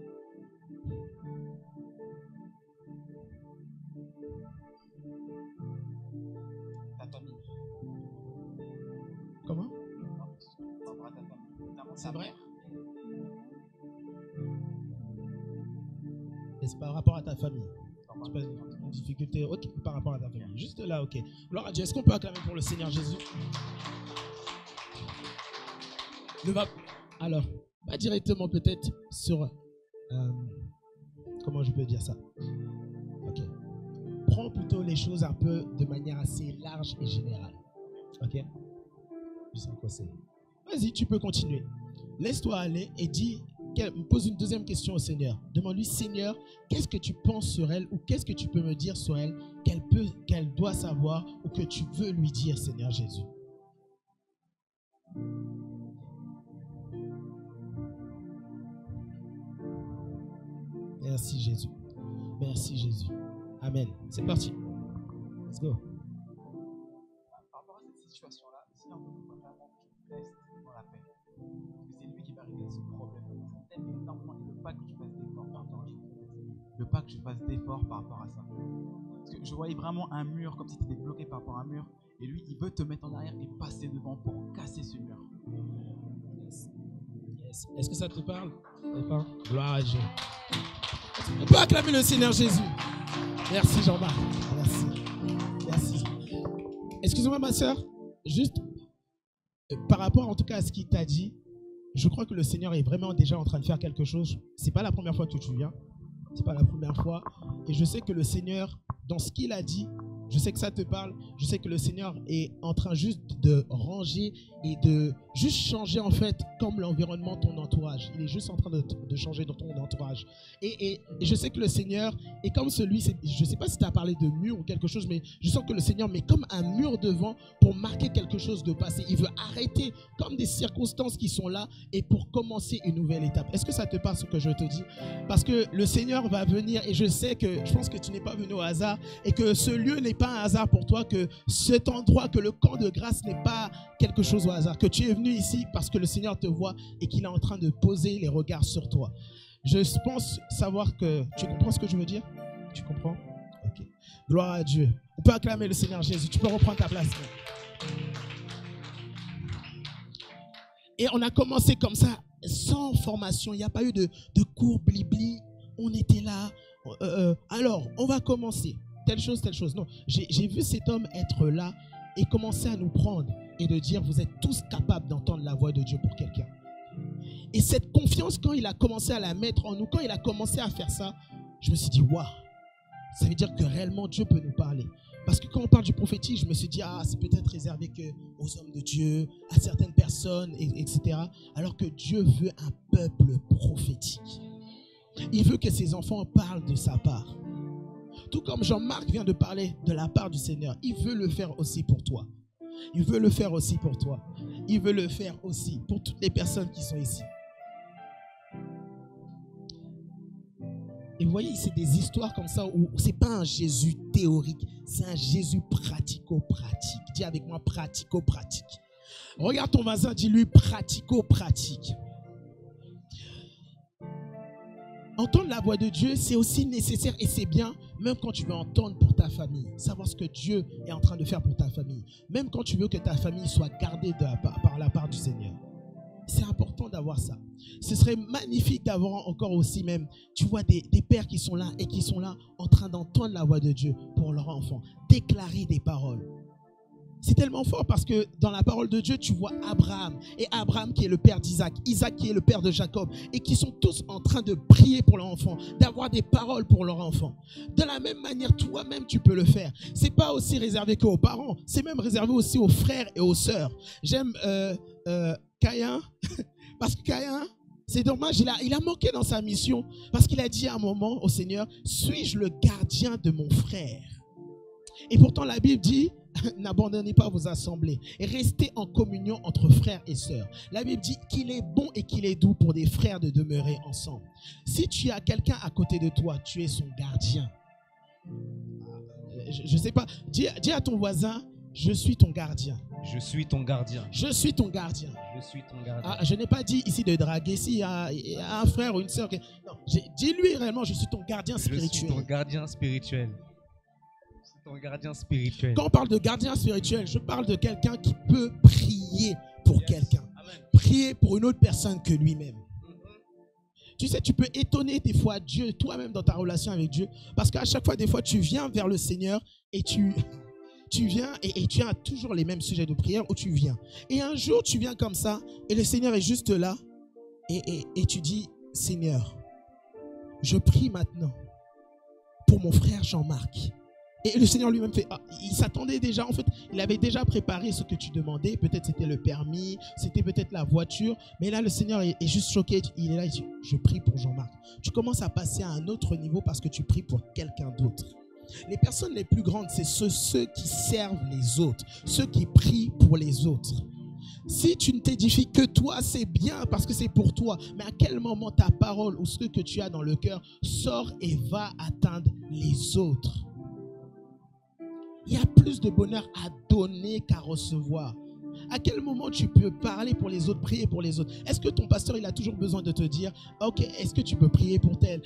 Ta famille. Comment? Par rapport à ta famille. Notamment C'est ta vrai? mère. Et c'est par rapport à ta famille. Par Tu rapport passes à ta famille. une difficulté, ok, par rapport à ta famille. Juste là, ok. Gloire à Dieu. Est-ce qu'on peut acclamer pour le Seigneur Jésus? Ne va alors pas directement peut-être sur comment je peux dire ça? Ok. Prends plutôt les choses un peu de manière assez large et générale. Ok. Je sens quoi c'est. Vas-y, tu peux continuer. Laisse-toi aller et dis. Pose une deuxième question au Seigneur. Demande-lui, Seigneur, qu'est-ce que tu penses sur elle ou qu'est-ce que tu peux me dire sur elle qu'elle doit savoir ou que tu veux lui dire, Seigneur Jésus. Merci Jésus. Merci Jésus. Amen. C'est parti. Let's go. Par rapport à cette situation-là, si on veut vraiment que tu restes dans la paix, parce que c'est lui qui va régler ce problème. Ça t'aide énormément et ne veut pas que tu fasses d'efforts par rapport à ça. Ne veut pas que tu fasses d'efforts par rapport à ça. Parce que je voyais vraiment un mur, comme si tu étais bloqué par rapport à un mur, et lui, il veut te mettre en arrière et passer devant pour casser ce mur. Yes. Yes. Est-ce que ça te parle? Gloire à Dieu. On peut acclamer le Seigneur Jésus. Merci Jean-Marc. Merci. Merci. Excuse-moi ma soeur. Juste par rapport en tout cas à ce qu'il t'a dit, je crois que le Seigneur est vraiment déjà en train de faire quelque chose. C'est pas la première fois que tu viens. C'est pas la première fois. Et je sais que le Seigneur, dans ce qu'il a dit, je sais que ça te parle. Je sais que le Seigneur est en train juste de ranger et de juste changer en fait comme l'environnement, ton entourage. Il est juste en train de changer dans ton entourage. Et je sais que le Seigneur est comme celui, je ne sais pas si tu as parlé de mur ou quelque chose, mais je sens que le Seigneur met comme un mur devant pour marquer quelque chose de passé. Il veut arrêter comme des circonstances qui sont là et pour commencer une nouvelle étape. Est-ce que ça te parle ce que je te dis? Parce que le Seigneur va venir et je pense que tu n'es pas venu au hasard et que ce lieu n'est pas un hasard pour toi, que cet endroit, que le camp de grâce n'est pas quelque chose au hasard, que tu es venu ici parce que le Seigneur te voit et qu'il est en train de poser les regards sur toi. Je pense savoir que tu comprends ce que je veux dire? Tu comprends? Ok. Gloire à Dieu. On peut acclamer le Seigneur Jésus. Tu peux reprendre ta place. Et on a commencé comme ça, sans formation. Il n'y a pas eu de cours blibli. On était là. Alors, on va commencer. Telle chose, telle chose. Non, j'ai vu cet homme être là et commencer à nous prendre et de dire, vous êtes tous capables d'entendre la voix de Dieu pour quelqu'un. Et cette confiance, quand il a commencé à la mettre en nous, quand il a commencé à faire ça, je me suis dit, waouh, ça veut dire que réellement Dieu peut nous parler. Parce que quand on parle du prophétique, je me suis dit, ah, c'est peut-être réservé aux hommes de Dieu, à certaines personnes, etc. Alors que Dieu veut un peuple prophétique. Il veut que ses enfants parlent de sa part. Tout comme Jean-Marc vient de parler de la part du Seigneur, il veut le faire aussi pour toi. Il veut le faire aussi pour toi. Il veut le faire aussi pour toutes les personnes qui sont ici. Et vous voyez, c'est des histoires comme ça où c'est pas un Jésus théorique, c'est un Jésus pratico-pratique. Dis avec moi, pratico-pratique. Regarde ton voisin, dis-lui pratico-pratique. Entendre la voix de Dieu, c'est aussi nécessaire et c'est bien, même quand tu veux entendre pour ta famille, savoir ce que Dieu est en train de faire pour ta famille. Même quand tu veux que ta famille soit gardée par la part du Seigneur. C'est important d'avoir ça. Ce serait magnifique d'avoir encore aussi même, tu vois, des pères qui sont là et qui sont là en train d'entendre la voix de Dieu pour leurs enfants. Déclarer des paroles. C'est tellement fort parce que dans la parole de Dieu, tu vois Abraham. Et Abraham qui est le père d'Isaac. Isaac qui est le père de Jacob. Et qui sont tous en train de prier pour leur enfant. D'avoir des paroles pour leur enfant. De la même manière, toi-même, tu peux le faire. C'est pas aussi réservé qu'aux parents. C'est même réservé aussi aux frères et aux sœurs. J'aime Caïn. Parce que Caïn, c'est dommage, il a manqué dans sa mission. Parce qu'il a dit à un moment au Seigneur, suis-je le gardien de mon frère? Et pourtant la Bible dit, n'abandonnez pas vos assemblées et restez en communion entre frères et sœurs. La Bible dit qu'il est bon et qu'il est doux pour des frères de demeurer ensemble. Si tu as quelqu'un à côté de toi, tu es son gardien. je sais pas. Dis à ton voisin, je suis ton gardien. Je suis ton gardien. Je suis ton gardien. Je suis ton gardien. Ah, je n'ai pas dit ici de draguer. S'il y a un frère ou une soeur. Non, dis-lui réellement, je suis ton gardien spirituel. Je suis ton gardien spirituel. Je suis ton gardien spirituel. Quand on parle de gardien spirituel, je parle de quelqu'un qui peut prier pour quelqu'un. Prier pour une autre personne que lui-même. Tu sais, tu peux étonner des fois Dieu, toi-même dans ta relation avec Dieu. Parce qu'à chaque fois, des fois, tu viens vers le Seigneur et tu viens et tu as toujours les mêmes sujets de prière où tu viens. Et un jour, tu viens comme ça et le Seigneur est juste là et tu dis, Seigneur, je prie maintenant pour mon frère Jean-Marc. Et le Seigneur lui-même fait, il s'attendait déjà, en fait, il avait déjà préparé ce que tu demandais. Peut-être c'était le permis, c'était peut-être la voiture. Mais là, le Seigneur est juste choqué. Il est là, il dit, je prie pour Jean-Marc. Tu commences à passer à un autre niveau parce que tu pries pour quelqu'un d'autre. Les personnes les plus grandes, c'est ceux qui servent les autres, ceux qui prient pour les autres. Si tu ne t'édifies que toi, c'est bien parce que c'est pour toi. Mais à quel moment ta parole ou ce que tu as dans le cœur sort et va atteindre les autres? Il y a plus de bonheur à donner qu'à recevoir. À quel moment tu peux parler pour les autres, prier pour les autres? Est-ce que ton pasteur, il a toujours besoin de te dire, ok, est-ce que tu peux prier pour tel?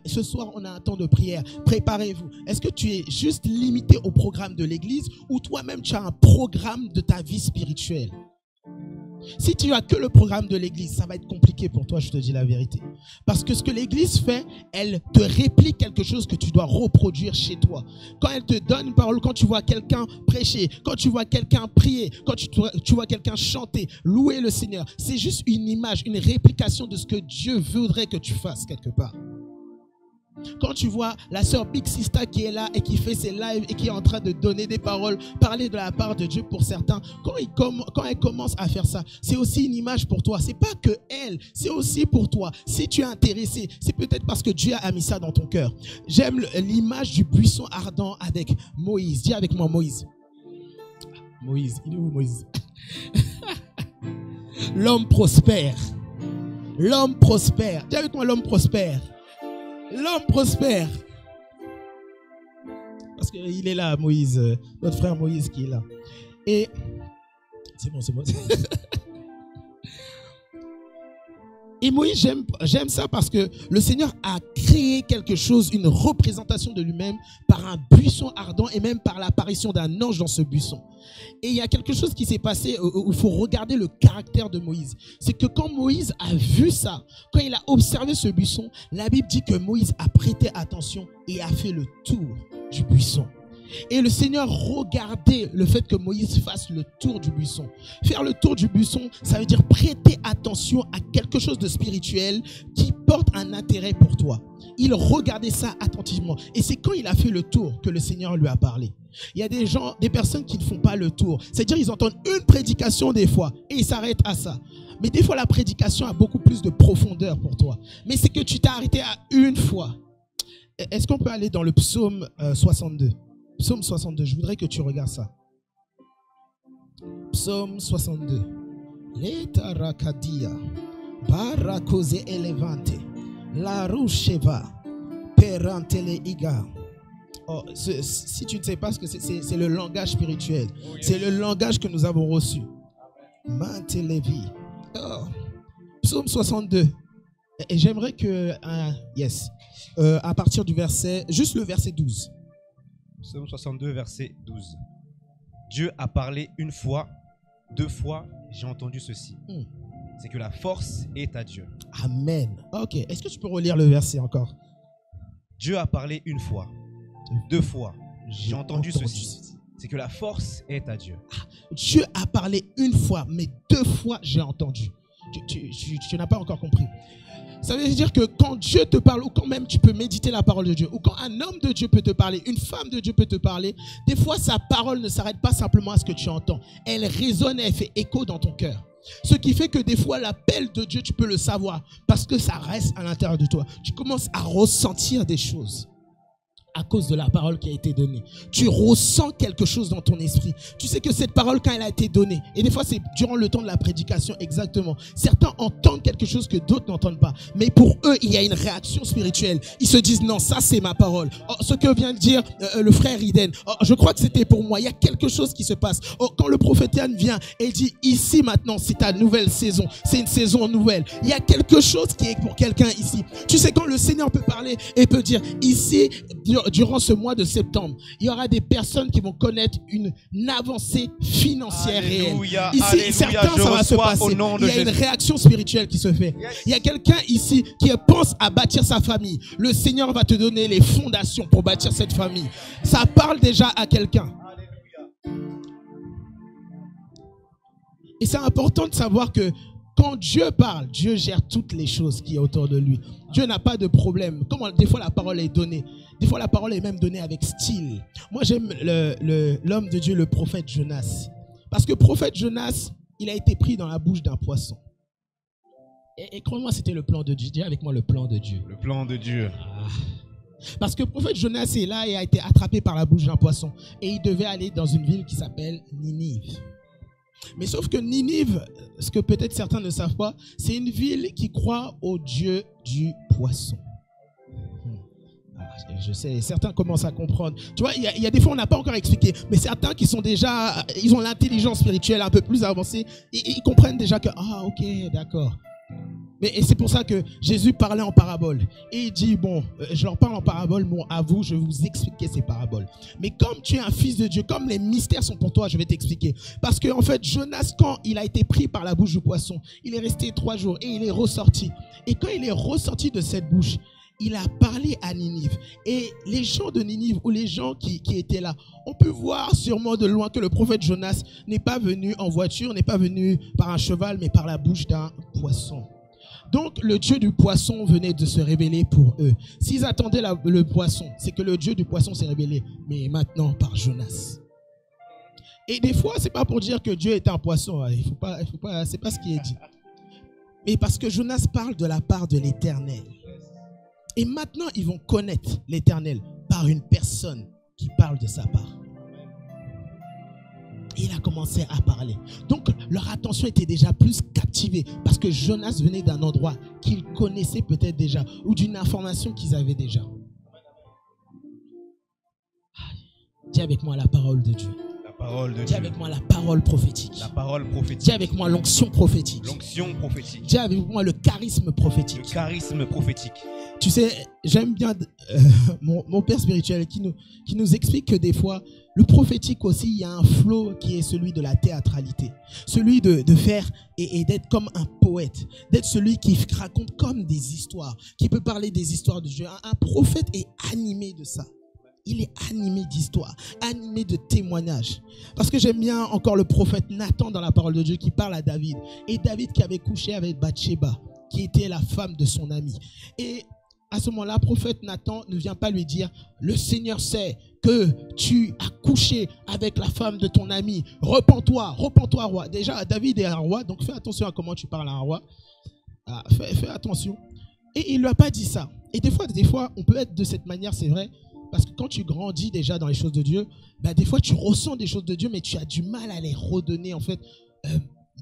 Ce soir, on a un temps de prière, préparez-vous. Est-ce que tu es juste limité au programme de l'église ou toi-même tu as un programme de ta vie spirituelle? Si tu as que le programme de l'église, ça va être compliqué pour toi, je te dis la vérité. Parce que ce que l'église fait, elle te réplique quelque chose que tu dois reproduire chez toi. Quand elle te donne une parole, quand tu vois quelqu'un prêcher, quand tu vois quelqu'un prier, quand tu vois quelqu'un chanter, louer le Seigneur, c'est juste une image, une réplication de ce que Dieu voudrait que tu fasses quelque part. Quand tu vois la sœur Big Sista qui est là et qui fait ses lives et qui est en train de donner des paroles, parler de la part de Dieu pour certains, quand elle commence à faire ça, c'est aussi une image pour toi. C'est pas que elle, c'est aussi pour toi. Si tu es intéressé, c'est peut-être parce que Dieu a mis ça dans ton cœur. J'aime l'image du buisson ardent avec Moïse. Dis avec moi Moïse. Moïse, il est où Moïse? L'homme prospère. L'homme prospère. Dis avec moi l'homme prospère. L'homme prospère. Parce qu'il est là, Moïse, notre frère Moïse qui est là. Et c'est bon. Et Moïse, j'aime ça parce que le Seigneur a créé quelque chose, une représentation de lui-même par un buisson ardent et même par l'apparition d'un ange dans ce buisson. Et il y a quelque chose qui s'est passé où il faut regarder le caractère de Moïse. C'est que quand Moïse a vu ça, quand il a observé ce buisson, la Bible dit que Moïse a prêté attention et a fait le tour du buisson. Et le Seigneur regardait le fait que Moïse fasse le tour du buisson. Faire le tour du buisson, ça veut dire prêter attention à quelque chose de spirituel qui porte un intérêt pour toi. Il regardait ça attentivement. Et c'est quand il a fait le tour que le Seigneur lui a parlé. Il y a des personnes qui ne font pas le tour. C'est-à-dire ils entendent une prédication des fois et ils s'arrêtent à ça. Mais des fois la prédication a beaucoup plus de profondeur pour toi. Mais c'est que tu t'es arrêté à une fois. Est-ce qu'on peut aller dans le psaume 62? Psaume 62, je voudrais que tu regardes ça. Psaume 62. Letarakadia, barakose elevante, la rusheva, perantele iga. Oh, si tu ne sais pas ce que c'est le langage spirituel. C'est le langage que nous avons reçu. Mantelevi. Oh. Psaume 62. Et j'aimerais que, à partir du verset, juste le verset 12. Psaume 62, verset 12. Dieu a parlé une fois, deux fois, j'ai entendu ceci. C'est que la force est à Dieu. Amen. Ok, est-ce que tu peux relire le verset encore? Dieu a parlé une fois, deux fois, j'ai entendu ceci. C'est que la force est à Dieu. Dieu a parlé une fois, mais deux fois j'ai entendu. Tu n'as pas encore compris. Ça veut dire que quand Dieu te parle, ou quand même tu peux méditer la parole de Dieu, ou quand un homme de Dieu peut te parler, une femme de Dieu peut te parler, des fois sa parole ne s'arrête pas simplement à ce que tu entends. Elle résonne et elle fait écho dans ton cœur. Ce qui fait que des fois l'appel de Dieu, tu peux le savoir, parce que ça reste à l'intérieur de toi. Tu commences à ressentir des choses. à cause de la parole qui a été donnée. Tu ressens quelque chose dans ton esprit. Tu sais que cette parole, quand elle a été donnée, et des fois c'est durant le temps de la prédication, exactement. Certains entendent quelque chose que d'autres n'entendent pas. Mais pour eux, il y a une réaction spirituelle. Ils se disent, non, ça c'est ma parole. Oh, ce que vient de dire le frère Iden, oh, je crois que c'était pour moi. Il y a quelque chose qui se passe. Oh, quand le prophète Yann vient et dit, ici maintenant, c'est ta nouvelle saison. C'est une saison nouvelle. Il y a quelque chose qui est pour quelqu'un ici. Tu sais, quand le Seigneur peut parler et peut dire, ici, durant ce mois de septembre, il y aura des personnes qui vont connaître une avancée financière réelle. Ici, certains, ça va se passer. Il y a une réaction spirituelle qui se fait. Il y a quelqu'un ici qui pense à bâtir sa famille. Le Seigneur va te donner les fondations pour bâtir cette famille. Ça parle déjà à quelqu'un. Et c'est important de savoir que quand Dieu parle, Dieu gère toutes les choses qui est autour de lui. Dieu n'a pas de problème. Comme des fois la parole est donnée. Des fois la parole est même donnée avec style. Moi j'aime l'homme de Dieu, le prophète Jonas. Parce que le prophète Jonas, il a été pris dans la bouche d'un poisson. Et crois-moi, c'était le plan de Dieu. Dis avec moi le plan de Dieu. Le plan de Dieu. Parce que le prophète Jonas est là et a été attrapé par la bouche d'un poisson. Et il devait aller dans une ville qui s'appelle Ninive. Mais sauf que Ninive, ce que peut-être certains ne savent pas, c'est une ville qui croit au Dieu du poisson. Je sais, certains commencent à comprendre. Tu vois, il y a des fois, on n'a pas encore expliqué, mais certains qui sont déjà, ils ont l'intelligence spirituelle un peu plus avancée, ils comprennent déjà que, ah ok, d'accord. Et c'est pour ça que Jésus parlait en parabole. Et il dit, bon, je leur parle en parabole, bon, à vous, je vais vous expliquer ces paraboles. Mais comme tu es un fils de Dieu, comme les mystères sont pour toi, je vais t'expliquer. Parce que en fait, Jonas, quand il a été pris par la bouche du poisson, il est resté 3 jours et il est ressorti. Et quand il est ressorti de cette bouche, il a parlé à Ninive. Et les gens de Ninive, ou les gens qui étaient là, on peut voir sûrement de loin que le prophète Jonas n'est pas venu en voiture, n'est pas venu par un cheval, mais par la bouche d'un poisson. Donc, le Dieu du poisson venait de se révéler pour eux. S'ils attendaient le poisson, c'est que le Dieu du poisson s'est révélé. Mais maintenant, par Jonas. Et des fois, c'est pas pour dire que Dieu est un poisson. Il faut pas, c'est pas ce qui est dit. Mais parce que Jonas parle de la part de l'Éternel. Et maintenant, ils vont connaître l'Éternel par une personne qui parle de sa part. Et il a commencé à parler. Donc, leur attention était déjà plus captivée parce que Jonas venait d'un endroit qu'ils connaissaient peut-être déjà ou d'une information qu'ils avaient déjà. Dis avec moi la parole de Dieu. La parole de Dieu. Dis avec moi la parole prophétique. La parole prophétique. Dis avec moi l'onction prophétique. L'onction prophétique. Dis avec moi le charisme prophétique. Le charisme prophétique. Tu sais, j'aime bien mon père spirituel qui nous explique que des fois, le prophétique aussi, il y a un flow qui est celui de la théâtralité. Celui de faire et d'être comme un poète. D'être celui qui raconte comme des histoires, qui peut parler des histoires de Dieu. Un prophète est animé de ça. Il est animé d'histoires, animé de témoignages. Parce que j'aime bien encore le prophète Nathan dans la parole de Dieu qui parle à David. Et David qui avait couché avec Bathsheba, qui était la femme de son ami. Et à ce moment-là, le prophète Nathan ne vient pas lui dire « Le Seigneur sait que tu as couché avec la femme de ton ami. Repens-toi, roi. » Déjà, David est un roi, donc fais attention à comment tu parles à un roi. Fais attention. Et il ne lui a pas dit ça. Et des fois, on peut être de cette manière, c'est vrai, parce que quand tu grandis déjà dans les choses de Dieu, des fois, tu ressens des choses de Dieu, mais tu as du mal à les redonner, en fait,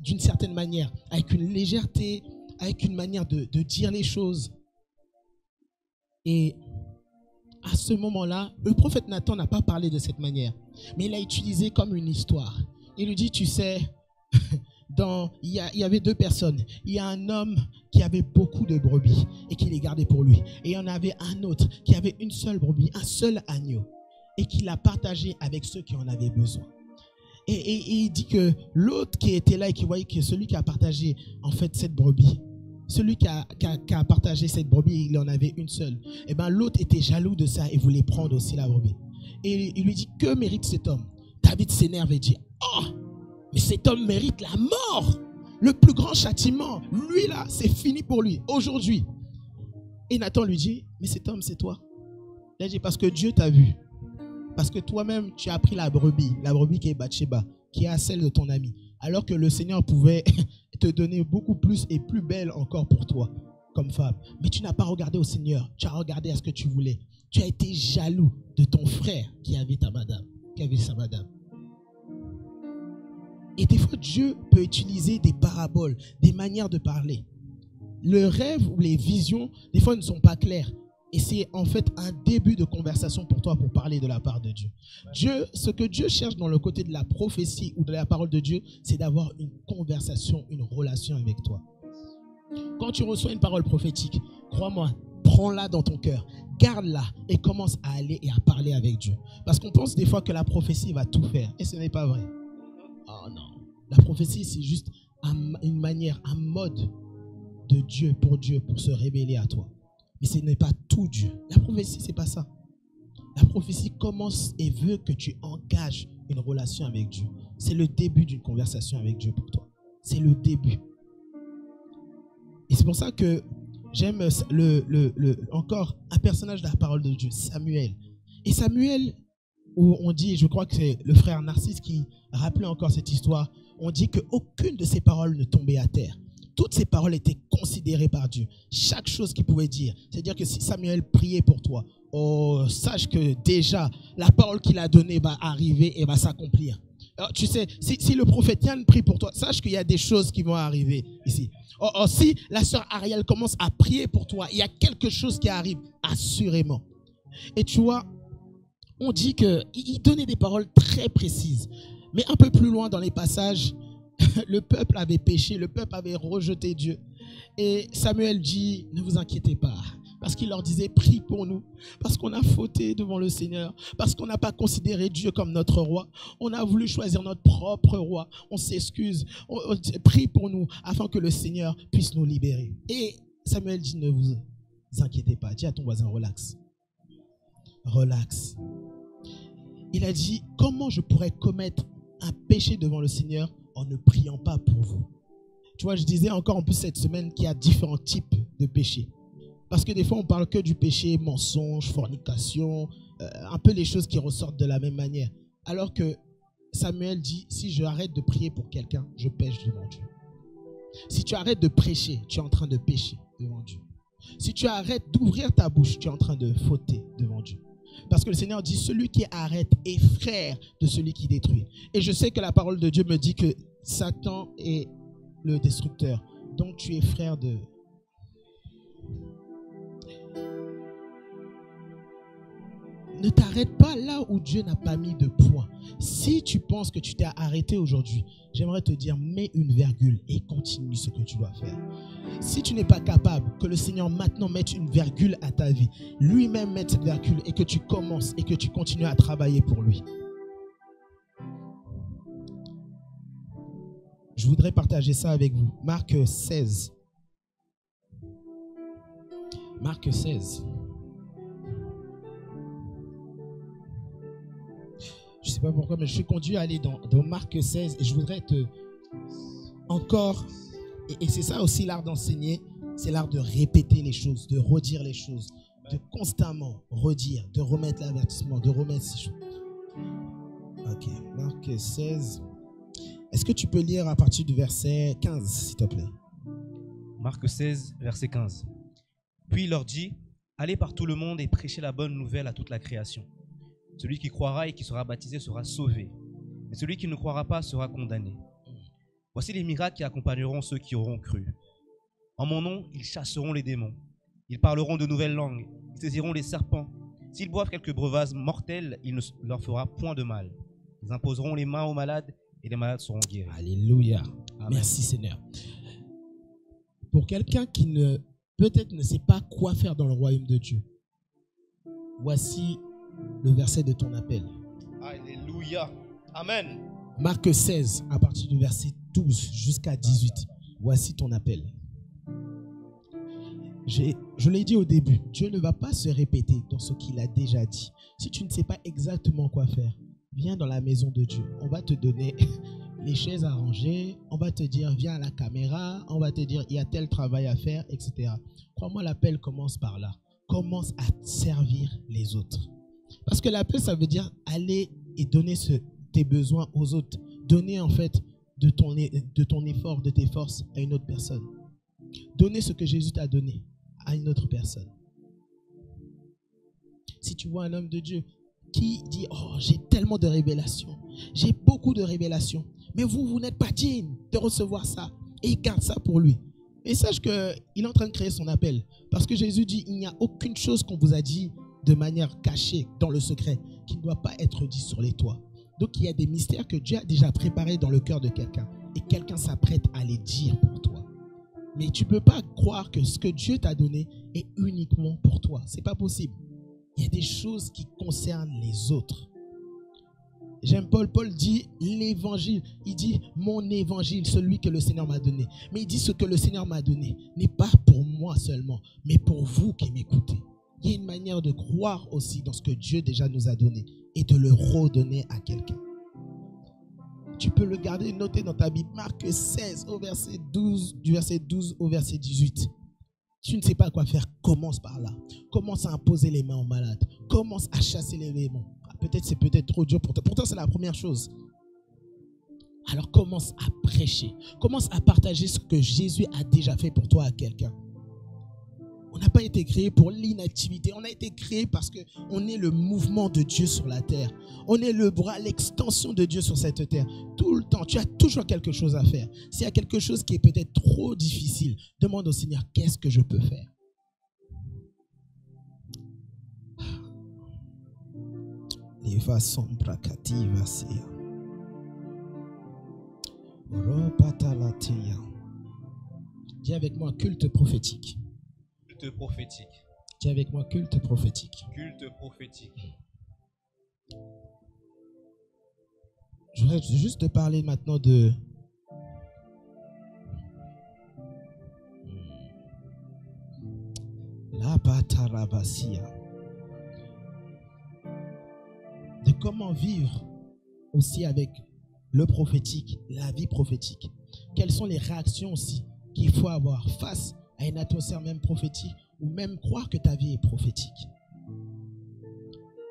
d'une certaine manière, avec une légèreté, avec une manière de dire les choses. Et à ce moment-là, le prophète Nathan n'a pas parlé de cette manière, mais il l'a utilisé comme une histoire. Il lui dit, tu sais, il y avait 2 personnes. Il y a un homme qui avait beaucoup de brebis et qui les gardait pour lui. Et il y en avait un autre qui avait une seule brebis, un seul agneau, et qui l'a partagé avec ceux qui en avaient besoin. Et il dit que l'autre qui était là et qui voyait que celui qui a partagé en fait cette brebis, celui qui a partagé cette brebis, il en avait une seule. Et bien l'autre était jaloux de ça et voulait prendre aussi la brebis. Et il lui dit, que mérite cet homme? David s'énerve et dit, oh, mais cet homme mérite la mort. Le plus grand châtiment, lui là, c'est fini pour lui, aujourd'hui. Et Nathan lui dit, mais cet homme c'est toi. Il a dit, parce que Dieu t'a vu. Parce que toi-même, tu as pris la brebis qui est Bathsheba, qui est à celle de ton ami. Alors que le Seigneur pouvait te donner beaucoup plus et plus belle encore pour toi, comme femme. Mais tu n'as pas regardé au Seigneur, tu as regardé à ce que tu voulais. Tu as été jaloux de ton frère qui avait sa madame. Et des fois, Dieu peut utiliser des paraboles, des manières de parler. Le rêve ou les visions, des fois, ne sont pas claires. Et c'est en fait un début de conversation pour toi pour parler de la part de Dieu. Ce que Dieu cherche dans le côté de la prophétie ou de la parole de Dieu, c'est d'avoir une conversation, une relation avec toi. Quand tu reçois une parole prophétique, crois-moi, prends-la dans ton cœur, garde-la et commence à aller et à parler avec Dieu. Parce qu'on pense des fois que la prophétie va tout faire et ce n'est pas vrai. Oh non, la prophétie c'est juste une manière, un mode de Dieu, pour se révéler à toi. Mais ce n'est pas tout Dieu. La prophétie, c'est pas ça. La prophétie commence et veut que tu engages une relation avec Dieu. C'est le début d'une conversation avec Dieu pour toi. C'est le début. Et c'est pour ça que j'aime encore un personnage de la parole de Dieu, Samuel. Et Samuel, où on dit, je crois que c'est le frère Narcisse qui rappelait encore cette histoire, on dit qu'aucune de ses paroles ne tombait à terre. Toutes ces paroles étaient considérées par Dieu. Chaque chose qu'il pouvait dire. C'est-à-dire que si Samuel priait pour toi, oh, sache que déjà, la parole qu'il a donnée va arriver et va s'accomplir. Alors, tu sais, si le prophète Yann prie pour toi, sache qu'il y a des choses qui vont arriver ici. Si la sœur Ariel commence à prier pour toi, il y a quelque chose qui arrive, assurément. Et tu vois, on dit qu'il donnait des paroles très précises. Mais un peu plus loin dans les passages, le peuple avait péché, le peuple avait rejeté Dieu. Et Samuel dit, ne vous inquiétez pas. Parce qu'il leur disait, prie pour nous. Parce qu'on a fauté devant le Seigneur. Parce qu'on n'a pas considéré Dieu comme notre roi. On a voulu choisir notre propre roi. On s'excuse. Prie pour nous afin que le Seigneur puisse nous libérer. Et Samuel dit, ne vous inquiétez pas. Dis à ton voisin, relax. Relax. Il a dit, comment je pourrais commettre un péché devant le Seigneur en ne priant pas pour vous? Tu vois, je disais encore en plus cette semaine qu'il y a différents types de péchés. Parce que des fois, on parle que du péché, mensonge, fornication, un peu les choses qui ressortent de la même manière. Alors que Samuel dit, si je arrête de prier pour quelqu'un, je pêche devant Dieu. Si tu arrêtes de prêcher, tu es en train de pécher devant Dieu. Si tu arrêtes d'ouvrir ta bouche, tu es en train de fauter devant Dieu. Parce que le Seigneur dit, celui qui arrête est frère de celui qui détruit. Et je sais que la parole de Dieu me dit que Satan est le destructeur. Donc tu es frère de... Ne t'arrête pas là où Dieu n'a pas mis de point. Si tu penses que tu t'es arrêté aujourd'hui, j'aimerais te dire, mets une virgule et continue ce que tu dois faire. Si tu n'es pas capable, que le Seigneur maintenant mette une virgule à ta vie, lui-même mette cette virgule et que tu commences et que tu continues à travailler pour lui. Je voudrais partager ça avec vous. Marc 16. Marc 16. Je ne sais pas pourquoi, mais je suis conduit à aller dans Marc 16 et je voudrais te encore, et c'est ça aussi l'art d'enseigner, c'est l'art de répéter les choses, de redire les choses, de constamment redire, de remettre l'avertissement, de remettre ces choses. Ok, Marc 16. Est-ce que tu peux lire à partir du verset 15, s'il te plaît? Marc 16, verset 15. Puis il leur dit, allez par tout le monde et prêchez la bonne nouvelle à toute la création. Celui qui croira et qui sera baptisé sera sauvé, mais celui qui ne croira pas sera condamné. Voici les miracles qui accompagneront ceux qui auront cru. En mon nom, ils chasseront les démons. Ils parleront de nouvelles langues. Ils saisiront les serpents. S'ils boivent quelques breuvages mortels, il ne leur fera point de mal. Ils imposeront les mains aux malades et les malades seront guéris. Alléluia. Amen. Merci Seigneur. Pour quelqu'un qui peut-être ne sait pas quoi faire dans le royaume de Dieu, voici le verset de ton appel. Alléluia. Amen. Marc 16, à partir du verset 12 jusqu'à 18. Voici ton appel. Je l'ai dit au début, Dieu ne va pas se répéter dans ce qu'il a déjà dit. Si tu ne sais pas exactement quoi faire, viens dans la maison de Dieu. On va te donner les chaises à ranger, on va te dire viens à la caméra, on va te dire il y a tel travail à faire, etc. Crois-moi, l'appel commence par là. Commence à servir les autres. Parce que l'appel, ça veut dire aller et donner tes besoins aux autres. Donner en fait de ton effort, de tes forces à une autre personne. Donner ce que Jésus t'a donné à une autre personne. Si tu vois un homme de Dieu qui dit, oh, j'ai tellement de révélations, j'ai beaucoup de révélations, mais vous n'êtes pas digne de recevoir ça. Et il garde ça pour lui. Et sache qu'il est en train de créer son appel. Parce que Jésus dit, il n'y a aucune chose qu'on vous a dit de manière cachée, dans le secret, qui ne doit pas être dit sur les toits. Donc il y a des mystères que Dieu a déjà préparés dans le cœur de quelqu'un. Et quelqu'un s'apprête à les dire pour toi. Mais tu ne peux pas croire que ce que Dieu t'a donné est uniquement pour toi. Ce n'est pas possible. Il y a des choses qui concernent les autres. J'aime Paul. Paul dit l'évangile. Il dit mon évangile, celui que le Seigneur m'a donné. Mais il dit ce que le Seigneur m'a donné n'est pas pour moi seulement, mais pour vous qui m'écoutez. Il y a une manière de croire aussi dans ce que Dieu déjà nous a donné et de le redonner à quelqu'un. Tu peux le garder noté dans ta Bible. Marc 16 au verset 12, du verset 12 au verset 18. Tu ne sais pas quoi faire, commence par là. Commence à imposer les mains aux malades. Commence à chasser les démons. Peut-être c'est peut-être trop dur pour toi. Pourtant, c'est la première chose. Alors commence à prêcher. Commence à partager ce que Jésus a déjà fait pour toi à quelqu'un. On n'a pas été créé pour l'inactivité. On a été créé parce qu'on est le mouvement de Dieu sur la terre. On est le bras, l'extension de Dieu sur cette terre. Tout le temps, tu as toujours quelque chose à faire. S'il y a quelque chose qui est peut-être trop difficile, demande au Seigneur, qu'est-ce que je peux faire? Dis avec moi, culte prophétique. Culte prophétique. Dis avec moi, culte prophétique. Culte prophétique. Je voudrais juste te parler maintenant de la Batarabassia. De comment vivre aussi avec le prophétique, la vie prophétique. Quelles sont les réactions aussi qu'il faut avoir face à une atmosphère même prophétique ou même croire que ta vie est prophétique.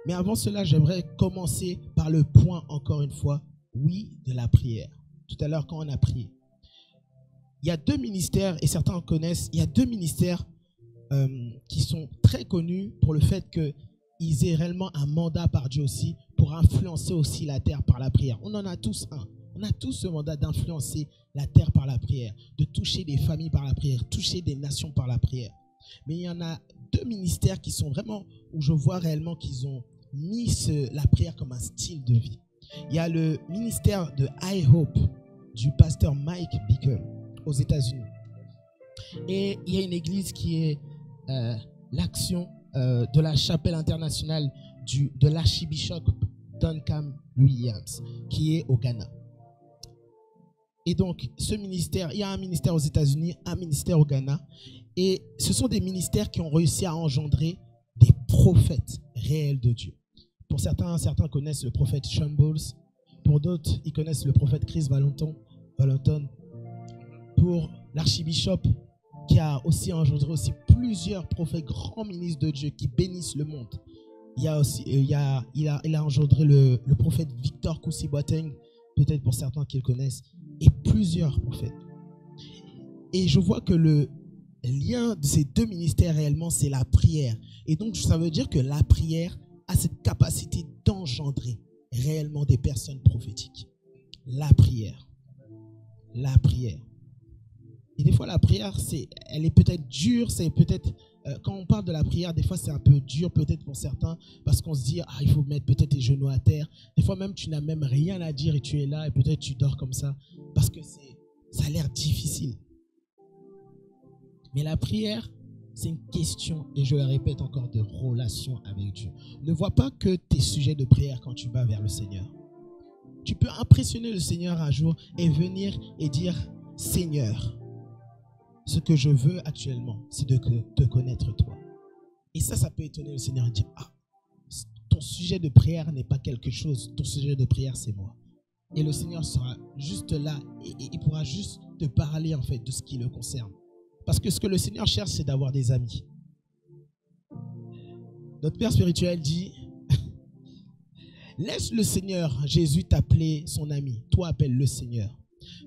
Mais avant cela, j'aimerais commencer par le point, encore une fois, oui, de la prière. Tout à l'heure, quand on a prié. Il y a deux ministères, et certains en connaissent, il y a deux ministères qui sont très connus pour le fait qu'ils aient réellement un mandat par Dieu aussi pour influencer aussi la terre par la prière. On en a tous un. On a tous ce mandat d'influencer la terre par la prière, de toucher des familles par la prière, toucher des nations par la prière. Mais il y en a deux ministères qui sont vraiment, où je vois réellement qu'ils ont mis la prière comme un style de vie. Il y a le ministère de I Hope du pasteur Mike Bickle aux États-Unis. Et il y a une église qui est l'action de la chapelle internationale de l'archibishop Duncan Williams, qui est au Ghana. Et donc, ce ministère, il y a un ministère aux États-Unis, un ministère au Ghana. Et ce sont des ministères qui ont réussi à engendrer des prophètes réels de Dieu. Pour certains connaissent le prophète Sean Bowles. Pour d'autres, ils connaissent le prophète Chris Valentin. Pour l'archibishop, qui a aussi engendré aussi plusieurs prophètes, grands ministres de Dieu qui bénissent le monde. Il a engendré le prophète Victor Koussi Boateng, peut-être pour certains qui le connaissent, et plusieurs prophètes. Et je vois que le lien de ces deux ministères réellement, c'est la prière. Et donc, ça veut dire que la prière a cette capacité d'engendrer réellement des personnes prophétiques. La prière. La prière. Et des fois, la prière, elle est peut-être dure, c'est peut-être... quand on parle de la prière, des fois, c'est un peu dur peut-être pour certains, parce qu'on se dit, il faut mettre peut-être tes genoux à terre. Des fois, même, tu n'as même rien à dire et tu es là et peut-être tu dors comme ça, parce que ça a l'air difficile. Mais la prière, c'est une question, et je le répète encore, de relation avec Dieu. Ne vois pas que tes sujets de prière quand tu vas vers le Seigneur. Tu peux impressionner le Seigneur un jour et venir et dire, Seigneur, ce que je veux actuellement, c'est de te connaître toi. Et ça peut étonner le Seigneur et dire, ton sujet de prière n'est pas quelque chose, ton sujet de prière, c'est moi. Et le Seigneur sera juste là et il pourra juste te parler en fait de ce qui le concerne. Parce que ce que le Seigneur cherche, c'est d'avoir des amis. Notre Père spirituel dit, laisse le Seigneur, Jésus, t'appeler son ami. Toi, appelle le Seigneur.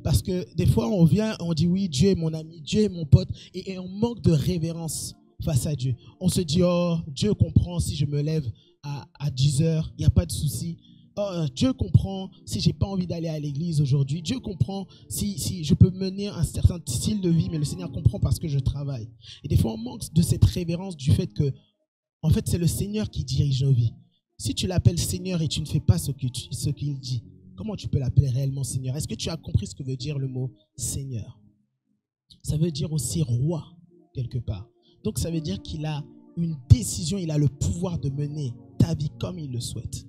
Parce que des fois, on vient, on dit oui, Dieu est mon ami, Dieu est mon pote, et on manque de révérence face à Dieu. On se dit, oh, Dieu comprend si je me lève à 10 heures, il n'y a pas de souci. Oh, Dieu comprend si je n'ai pas envie d'aller à l'église aujourd'hui. Dieu comprend si je peux mener un certain style de vie, mais le Seigneur comprend parce que je travaille. Et des fois, on manque de cette révérence du fait que, en fait, c'est le Seigneur qui dirige nos vies. Si tu l'appelles Seigneur et tu ne fais pas ce qu'il dit, comment tu peux l'appeler réellement Seigneur? Est-ce que tu as compris ce que veut dire le mot Seigneur? Ça veut dire aussi roi, quelque part. Donc, ça veut dire qu'il a une décision, il a le pouvoir de mener ta vie comme il le souhaite.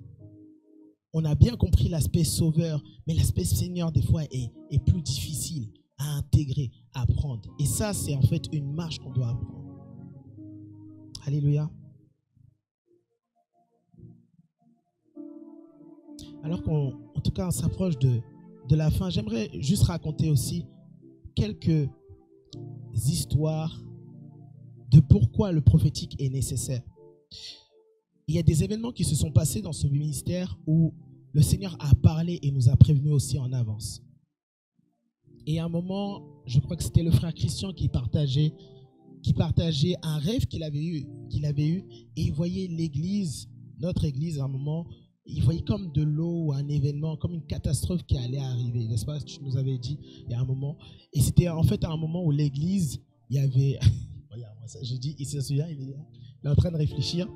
On a bien compris l'aspect sauveur, mais l'aspect Seigneur, des fois, est plus difficile à intégrer, à apprendre. Et ça, c'est en fait une marche qu'on doit apprendre. Alléluia. Alors qu'en tout cas, on s'approche de la fin, j'aimerais juste raconter aussi quelques histoires de pourquoi le prophétique est nécessaire. Il y a des événements qui se sont passés dans ce ministère où le Seigneur a parlé et nous a prévenus aussi en avance. Et à un moment, je crois que c'était le frère Christian qui partageait un rêve qu'il avait eu, et il voyait l'église, notre église, à un moment, il voyait comme de l'eau ou un événement, comme une catastrophe qui allait arriver, n'est-ce pas? Tu nous avais dit il y a un moment. Et c'était en fait à un moment où l'église, il y avait... Regarde-moi ça, j'ai dit, il se souvient, il est en train de réfléchir.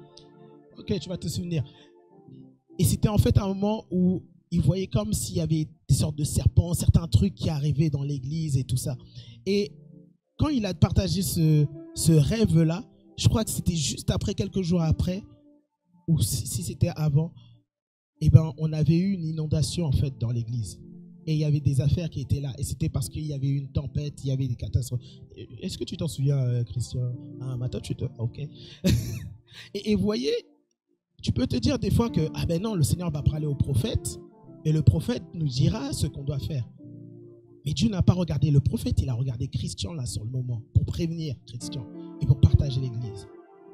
Ok, tu vas te souvenir. Et c'était en fait un moment où il voyait comme s'il y avait des sortes de serpents, certains trucs qui arrivaient dans l'église et tout ça. Et quand il a partagé ce rêve-là, je crois que c'était juste après, quelques jours après, ou si c'était avant, eh ben, on avait eu une inondation en fait dans l'église. Et il y avait des affaires qui étaient là. Et c'était parce qu'il y avait eu une tempête, il y avait des catastrophes. Est-ce que tu t'en souviens, Christian? Ah, maintenant tu te... Ok. Et vous voyez, tu peux te dire des fois que, ah ben non, le Seigneur va parler au prophète, et le prophète nous dira ce qu'on doit faire. Mais Dieu n'a pas regardé le prophète, il a regardé Christian là sur le moment, pour prévenir Christian, et pour partager l'église.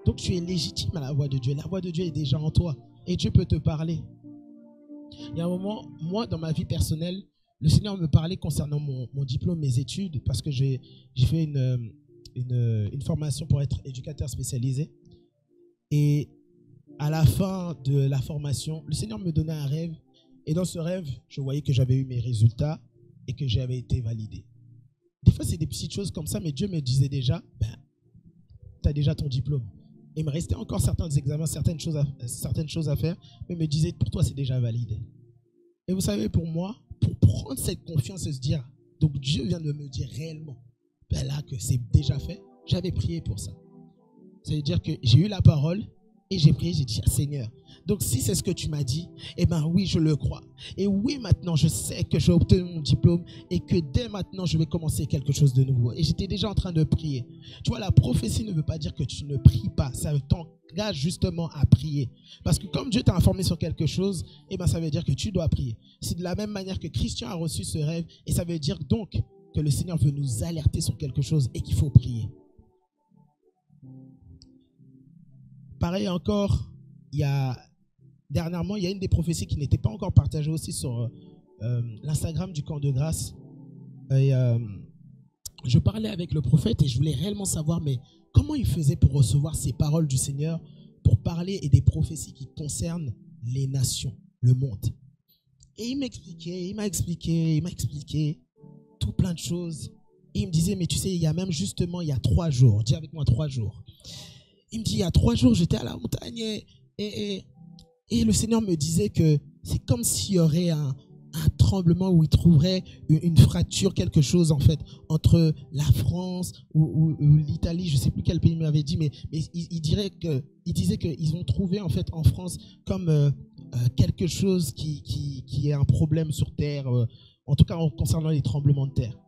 Donc tu es légitime à la voix de Dieu. La voix de Dieu est déjà en toi, et Dieu peut te parler. Il y a un moment, moi, dans ma vie personnelle, le Seigneur me parlait concernant mon diplôme, mes études, parce que j'ai fait une formation pour être éducateur spécialisé. Et à la fin de la formation, le Seigneur me donnait un rêve. Et dans ce rêve, je voyais que j'avais eu mes résultats et que j'avais été validé. Des fois, c'est des petites choses comme ça, mais Dieu me disait déjà, ben, tu as déjà ton diplôme. Et il me restait encore certains examens, certaines choses à faire, mais il me disait, pour toi, c'est déjà validé. Et vous savez, pour moi, pour prendre cette confiance et se dire, donc Dieu vient de me dire réellement, ben là, que c'est déjà fait, j'avais prié pour ça. Ça veut dire que j'ai eu la parole et j'ai prié, j'ai dit, ah, Seigneur, donc si c'est ce que tu m'as dit, eh bien oui, je le crois. Et oui, maintenant, je sais que j'ai obtenu mon diplôme et que dès maintenant, je vais commencer quelque chose de nouveau. Et j'étais déjà en train de prier. Tu vois, la prophétie ne veut pas dire que tu ne pries pas. Ça t'engage justement à prier. Parce que comme Dieu t'a informé sur quelque chose, eh bien ça veut dire que tu dois prier. C'est de la même manière que Christian a reçu ce rêve. Et ça veut dire donc que le Seigneur veut nous alerter sur quelque chose et qu'il faut prier. Pareil encore, dernièrement, il y a une des prophéties qui n'était pas encore partagée aussi sur l'Instagram du Camp de Grâce. Et, je parlais avec le prophète et je voulais réellement savoir mais comment il faisait pour recevoir ces paroles du Seigneur, pour parler et des prophéties qui concernent les nations, le monde. Et il m'a expliqué tout plein de choses. Et il me disait, mais tu sais, il y a même justement, il y a 3 jours, dis avec moi 3 jours. Il me dit, il y a 3 jours, j'étais à la montagne et le Seigneur me disait que c'est comme s'il y aurait un tremblement où il trouverait une fracture, quelque chose en fait, entre la France ou l'Italie, je ne sais plus quel pays il m'avait dit, mais il disait qu'ils ont trouvé en fait en France comme quelque chose qui est un problème sur Terre, en tout cas concernant les tremblements de terre.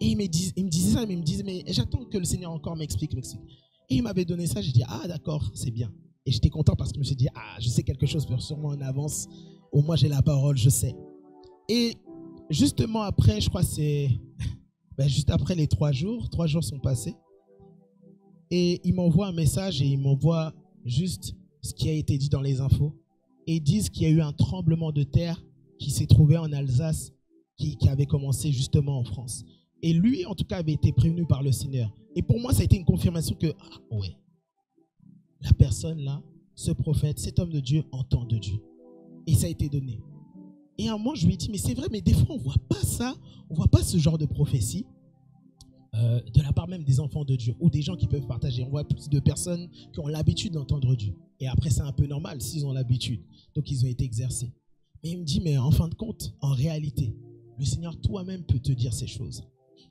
Et il me disait ça, mais il me disait, mais j'attends que le Seigneur encore m'explique. Et il m'avait donné ça, j'ai dit, ah d'accord, c'est bien. Et j'étais content parce que je me suis dit, ah, je sais quelque chose, sûrement en avance. Au moins, j'ai la parole, je sais. Et justement après, je crois que c'est juste après les 3 jours sont passés. Et il m'envoie un message et il m'envoie juste ce qui a été dit dans les infos. Et ils disent qu'il y a eu un tremblement de terre qui s'est trouvé en Alsace, qui avait commencé justement en France. Et lui, en tout cas, avait été prévenu par le Seigneur. Et pour moi, ça a été une confirmation que, ah ouais, la personne là, ce prophète, cet homme de Dieu entend de Dieu. Et ça a été donné. Et à un moment, je lui ai dit, mais c'est vrai, mais des fois, on ne voit pas ça, on ne voit pas ce genre de prophétie de la part même des enfants de Dieu ou des gens qui peuvent partager. On voit plus de personnes qui ont l'habitude d'entendre Dieu. Et après, c'est un peu normal s'ils ont l'habitude. Donc, ils ont été exercés. Mais il me dit, mais en fin de compte, en réalité, le Seigneur toi-même peut te dire ces choses.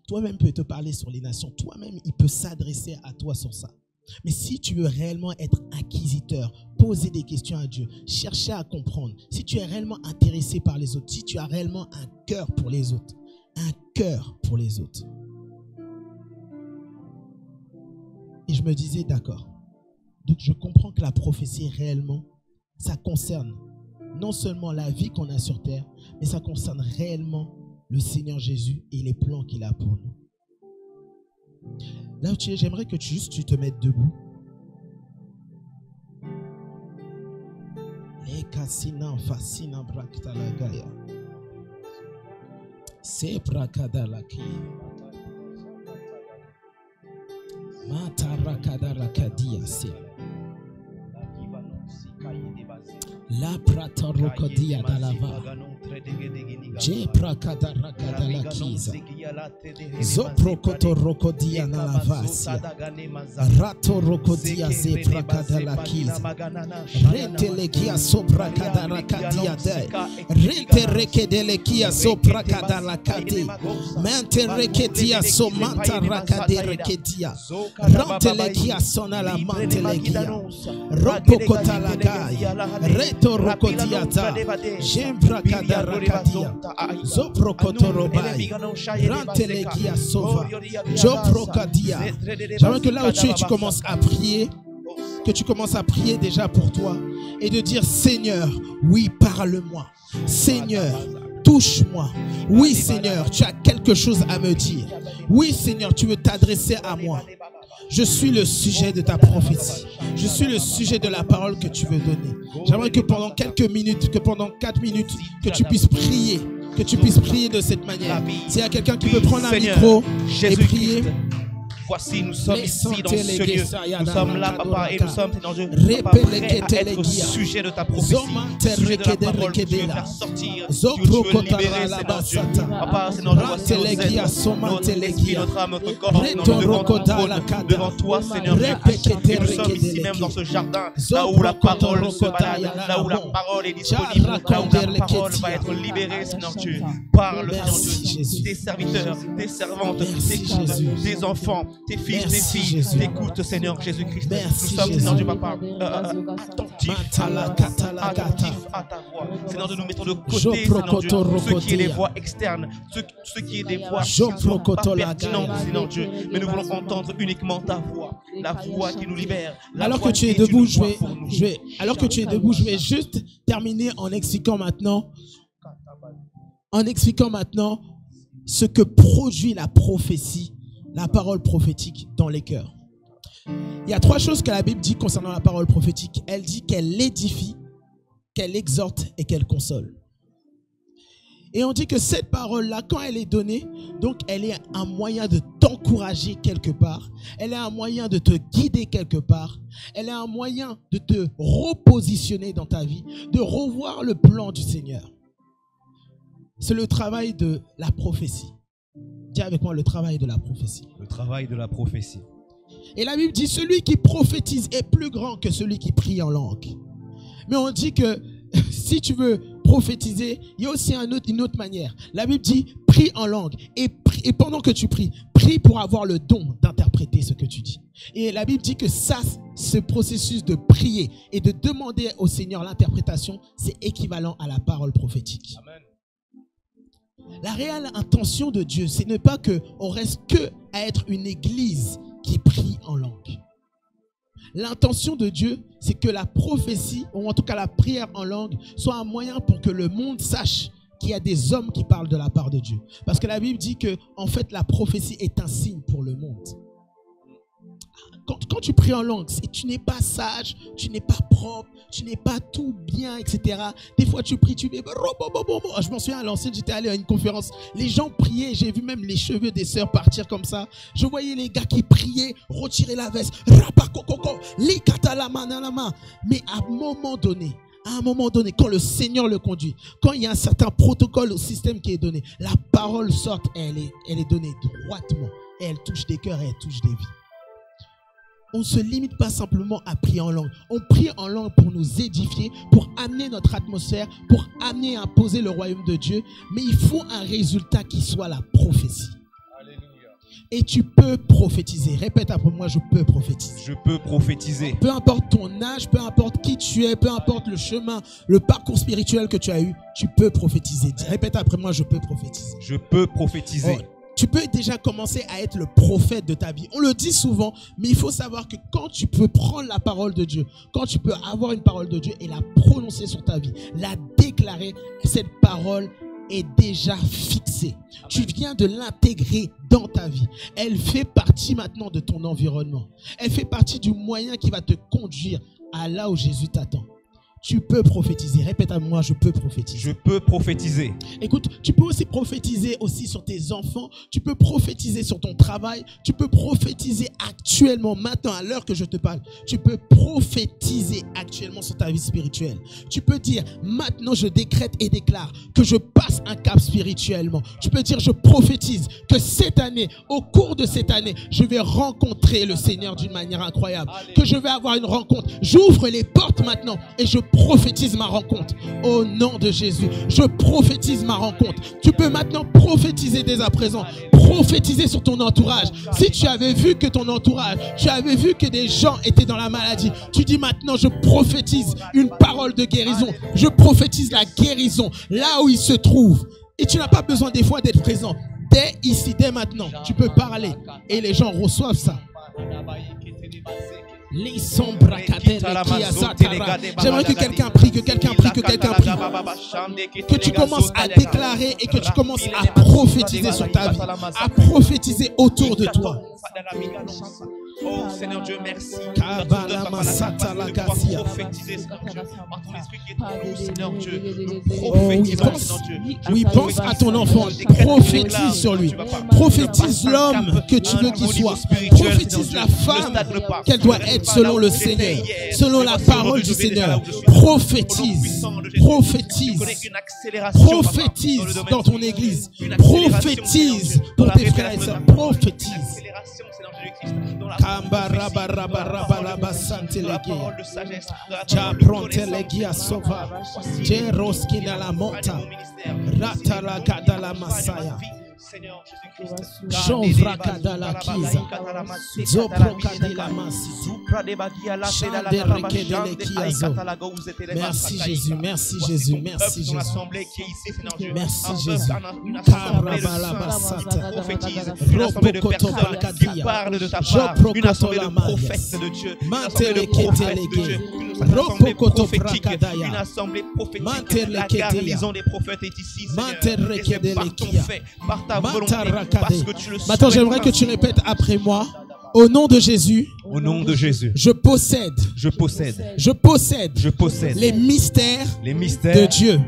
Toi-même peut te parler sur les nations. Toi-même, il peut s'adresser à toi sur ça. Mais si tu veux réellement être inquisiteur, poser des questions à Dieu, chercher à comprendre, si tu es réellement intéressé par les autres, si tu as réellement un cœur pour les autres, un cœur pour les autres. Et je me disais, d'accord. Donc je comprends que la prophétie réellement, ça concerne non seulement la vie qu'on a sur terre, mais ça concerne réellement le Seigneur Jésus et les plans qu'il a pour nous. Là où tu es, j'aimerais que tu te mettes debout. Les cassina fascina bractalagaya. C'est bracadalaki. Matarakadalakadia se. La pratarrocodia dalava. Je prakadarakadalakiza. Zoprokotorokodia nalavasia. Ratorokodia ze prakadalakiza. Retelekia soprakadarakadiya de. Reterekedelekia soprakadalakade. Menterekedia somantarakaderekedia. Rantelekia sonala mantelekia. Ropokotalagaya. Retorokodiata. Jembrakada Rakadia, Zoprokotorobai, Rantelekia Sova, Joprokadia. J'aimerais que là où tu es, tu commences à prier, que tu commences à prier déjà pour toi et de dire Seigneur, oui, parle-moi. Seigneur, touche-moi. Oui, Seigneur, tu as quelque chose à me dire. Oui, Seigneur, tu veux t'adresser à moi. Je suis le sujet de ta prophétie. Je suis le sujet de la parole que tu veux donner. J'aimerais que pendant quelques minutes, que pendant 4 minutes, que tu puisses prier. Que tu puisses prier de cette manière. S'il y a quelqu'un qui peut prendre un micro et prier. Voici, nous sommes ici dans ce lieu. Nous sommes là, papa, et nous sommes, Seigneur Dieu, papa, prêts à être sujet de ta prophétie, sujet de la parole que tu veux faire sortir, que tu veux libérer, Seigneur Dieu. Papa, Seigneur Dieu, voici nos êtres, notre esprit, notre âme, notre corps, nous devant ton trône, devant toi, Seigneur Dieu. Et nous sommes ici même dans ce jardin, là où la parole se balade, là où la parole est disponible, là où la parole va être libérée, Seigneur Dieu. Parle, Seigneur Dieu, tes serviteurs, tes servantes, t'écoutent, tes enfants, tes fils, tes filles, t'écoutes, Seigneur Jésus-Christ. Nous sommes, Seigneur Dieu, Papa, attentifs à ta voix. Seigneur, nous mettons de côté, Seigneur Dieu, ce qui est des voix externes, ce qui est des voix qui ne sont pas pertinentes, Seigneur Dieu. Mais nous voulons entendre uniquement ta voix, la voix qui nous libère. Alors que tu es debout, je vais juste terminer en expliquant maintenant ce que produit la prophétie, la parole prophétique dans les cœurs. Il y a 3 choses que la Bible dit concernant la parole prophétique. Elle dit qu'elle édifie, qu'elle exhorte et qu'elle console. Et on dit que cette parole-là, quand elle est donnée, donc elle est un moyen de t'encourager quelque part. Elle est un moyen de te guider quelque part. Elle est un moyen de te repositionner dans ta vie, de revoir le plan du Seigneur. C'est le travail de la prophétie. Dis avec moi le travail de la prophétie. Le travail de la prophétie. Et la Bible dit, celui qui prophétise est plus grand que celui qui prie en langue. Mais on dit que si tu veux prophétiser, il y a aussi une autre manière. La Bible dit, prie en langue. Et pendant que tu prie, prie pour avoir le don d'interpréter ce que tu dis. Et la Bible dit que ça, ce processus de prier et de demander au Seigneur l'interprétation, c'est équivalent à la parole prophétique. Amen. La réelle intention de Dieu, ce n'est pas qu'on reste que à être une église qui prie en langue. L'intention de Dieu, c'est que la prophétie, ou en tout cas la prière en langue, soit un moyen pour que le monde sache qu'il y a des hommes qui parlent de la part de Dieu. Parce que la Bible dit que, en fait, la prophétie est un signe pour le monde. quand tu pries en langue, tu n'es pas sage, tu n'es pas propre, tu n'es pas tout bien, etc. Des fois, tu pries, tu fais... Je m'en souviens, à l'ancienne, j'étais allé à une conférence. Les gens priaient, j'ai vu même les cheveux des sœurs partir comme ça. Je voyais les gars qui priaient, retirer la veste. Mais à un moment donné, quand le Seigneur le conduit, quand il y a un certain protocole au système qui est donné, la parole sort, elle est donnée droitement. Et elle touche des cœurs et elle touche des vies. On ne se limite pas simplement à prier en langue. On prie en langue pour nous édifier, pour amener notre atmosphère, pour amener à imposer le royaume de Dieu. Mais il faut un résultat qui soit la prophétie. Et tu peux prophétiser. Répète après moi, je peux prophétiser. Je peux prophétiser. Peu importe ton âge, peu importe qui tu es, peu importe le chemin, le parcours spirituel que tu as eu, tu peux prophétiser. Répète après moi, je peux prophétiser. Je peux prophétiser. Oh, tu peux déjà commencer à être le prophète de ta vie. On le dit souvent, mais il faut savoir que quand tu peux prendre la parole de Dieu, quand tu peux avoir une parole de Dieu et la prononcer sur ta vie, la déclarer, cette parole est déjà fixée. Tu viens de l'intégrer dans ta vie. Elle fait partie maintenant de ton environnement. Elle fait partie du moyen qui va te conduire à là où Jésus t'attend. Tu peux prophétiser. Répète à moi, je peux prophétiser. Je peux prophétiser. Écoute, tu peux aussi prophétiser aussi sur tes enfants. Tu peux prophétiser sur ton travail. Tu peux prophétiser actuellement, maintenant, à l'heure que je te parle. Tu peux prophétiser actuellement sur ta vie spirituelle. Tu peux dire, maintenant je décrète et déclare que je passe un cap spirituellement. Tu peux dire, je prophétise que cette année, au cours de cette année, je vais rencontrer le Seigneur d'une manière incroyable. Que je vais avoir une rencontre. J'ouvre les portes maintenant et je prophétise ma rencontre au nom de Jésus. Je prophétise ma rencontre. Tu peux maintenant prophétiser dès à présent. Prophétiser sur ton entourage. Si tu avais vu que ton entourage, tu avais vu que des gens étaient dans la maladie, tu dis maintenant je prophétise une parole de guérison. Je prophétise la guérison là où il se trouve. Et tu n'as pas besoin des fois d'être présent. Dès ici, dès maintenant, tu peux parler et les gens reçoivent ça. J'aimerais que quelqu'un prie, que quelqu'un prie, que quelqu'un prie. Que tu commences à déclarer et que tu commences à prophétiser sur ta vie, à prophétiser autour de toi. Oh Seigneur Dieu, merci. Seigneur Dieu, oui, pense à ton enfant. Prophétise sur lui. Prophétise l'homme que tu veux qu'il soit. Prophétise la femme qu'elle doit être selon le Seigneur, selon la parole du Seigneur. Prophétise. Prophétise. Prophétise dans ton église. Prophétise pour tes frères et sœurs. Prophétise. Seigneur Jésus-Christ, merci Jésus, merci Jésus, merci Jésus. Merci Jésus. Une assemblée de personnes qui parlent de ta part, une assemblée de prophètes de Dieu, une assemblée de prophètes de Dieu, une assemblée prophétique, une assemblée prophétique. La garnison des prophètes est ici, Seigneur, et c'est par ton fait, par ta volonté, parce que tu le souhaites. Maintenant, j'aimerais que tu répètes après moi. Au nom de Jésus, au nom de Jésus, je possède les mystères de Dieu.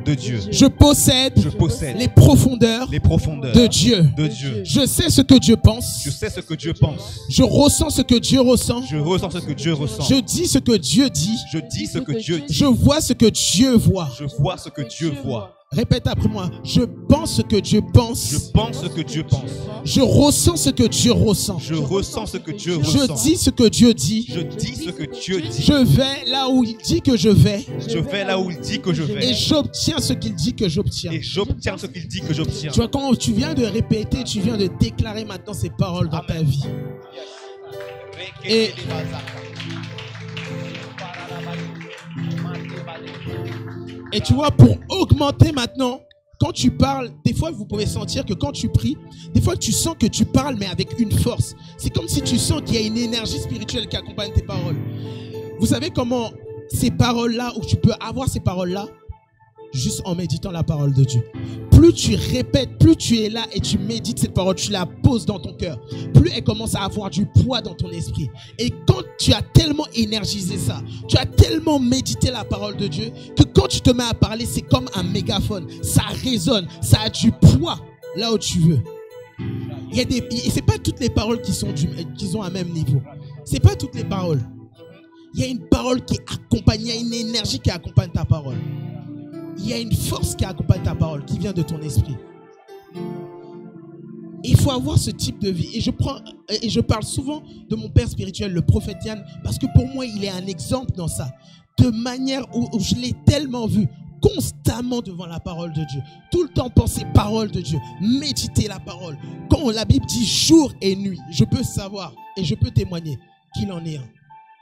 Je possède les profondeurs de Dieu. Je sais ce que Dieu pense. Je ressens ce que Dieu ressent. Je dis ce que Dieu dit. Je vois ce que Dieu voit. Répète après moi. Je pense ce que Dieu pense. Je ressens ce que Dieu ressent. Je dis ce que Dieu dit. Je vais là où il dit que je vais. Et j'obtiens ce qu'il dit que j'obtiens. Tu vois, quand tu viens de répéter, tu viens de déclarer maintenant ces paroles dans ta vie. Et tu vois, pour augmenter maintenant, quand tu parles, des fois vous pouvez sentir que quand tu pries, des fois tu sens que tu parles mais avec une force. C'est comme si tu sens qu'il y a une énergie spirituelle qui accompagne tes paroles. Vous savez comment ces paroles-là, où tu peux avoir ces paroles-là, juste en méditant la parole de Dieu. Plus tu répètes, plus tu es là et tu médites cette parole, tu la poses dans ton cœur, plus elle commence à avoir du poids dans ton esprit. Et quand tu as tellement énergisé ça, tu as tellement médité la parole de Dieu, que quand tu te mets à parler, c'est comme un mégaphone. Ça résonne, ça a du poids là où tu veux. C'est pas toutes les paroles qui ont un même niveau. C'est pas toutes les paroles. Il y a une parole qui accompagne, il y a une énergie qui accompagne ta parole. Il y a une force qui accompagne ta parole, qui vient de ton esprit. Il faut avoir ce type de vie. Et je parle souvent de mon père spirituel, le prophète Yann, parce que pour moi, il est un exemple dans ça. De manière où je l'ai tellement vu, constamment devant la parole de Dieu. Tout le temps penser parole de Dieu, méditer la parole. Quand la Bible dit jour et nuit, je peux savoir et je peux témoigner qu'il en est un.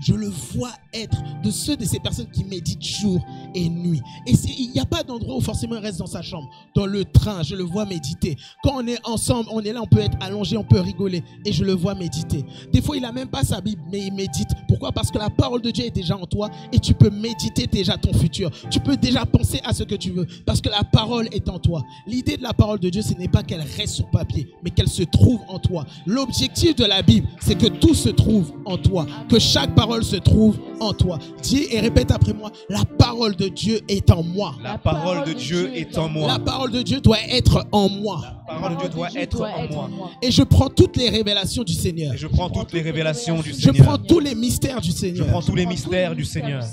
Je le vois être de ces personnes qui méditent jour et nuit. Et il n'y a pas d'endroit où forcément il reste dans sa chambre. Dans le train, je le vois méditer. Quand on est ensemble, on est là, on peut être allongé, on peut rigoler. Et je le vois méditer. Des fois, il n'a même pas sa Bible, mais il médite. Pourquoi? Parce que la parole de Dieu est déjà en toi et tu peux méditer déjà ton futur. Tu peux déjà penser à ce que tu veux parce que la parole est en toi. L'idée de la parole de Dieu, ce n'est pas qu'elle reste sur papier, mais qu'elle se trouve en toi. L'objectif de la Bible, c'est que tout se trouve en toi. Que chaque parole se trouve en toi. Dis et répète après moi, la parole de Dieu est en moi. La parole de Dieu est en moi. La parole de Dieu doit être en moi. La parole de Dieu doit être en moi. Et je prends toutes les révélations du Seigneur. Et je prends toutes les révélations du Je Seigneur. prends tous les mystères du Je Seigneur. prends tous les mystères du Seigneur.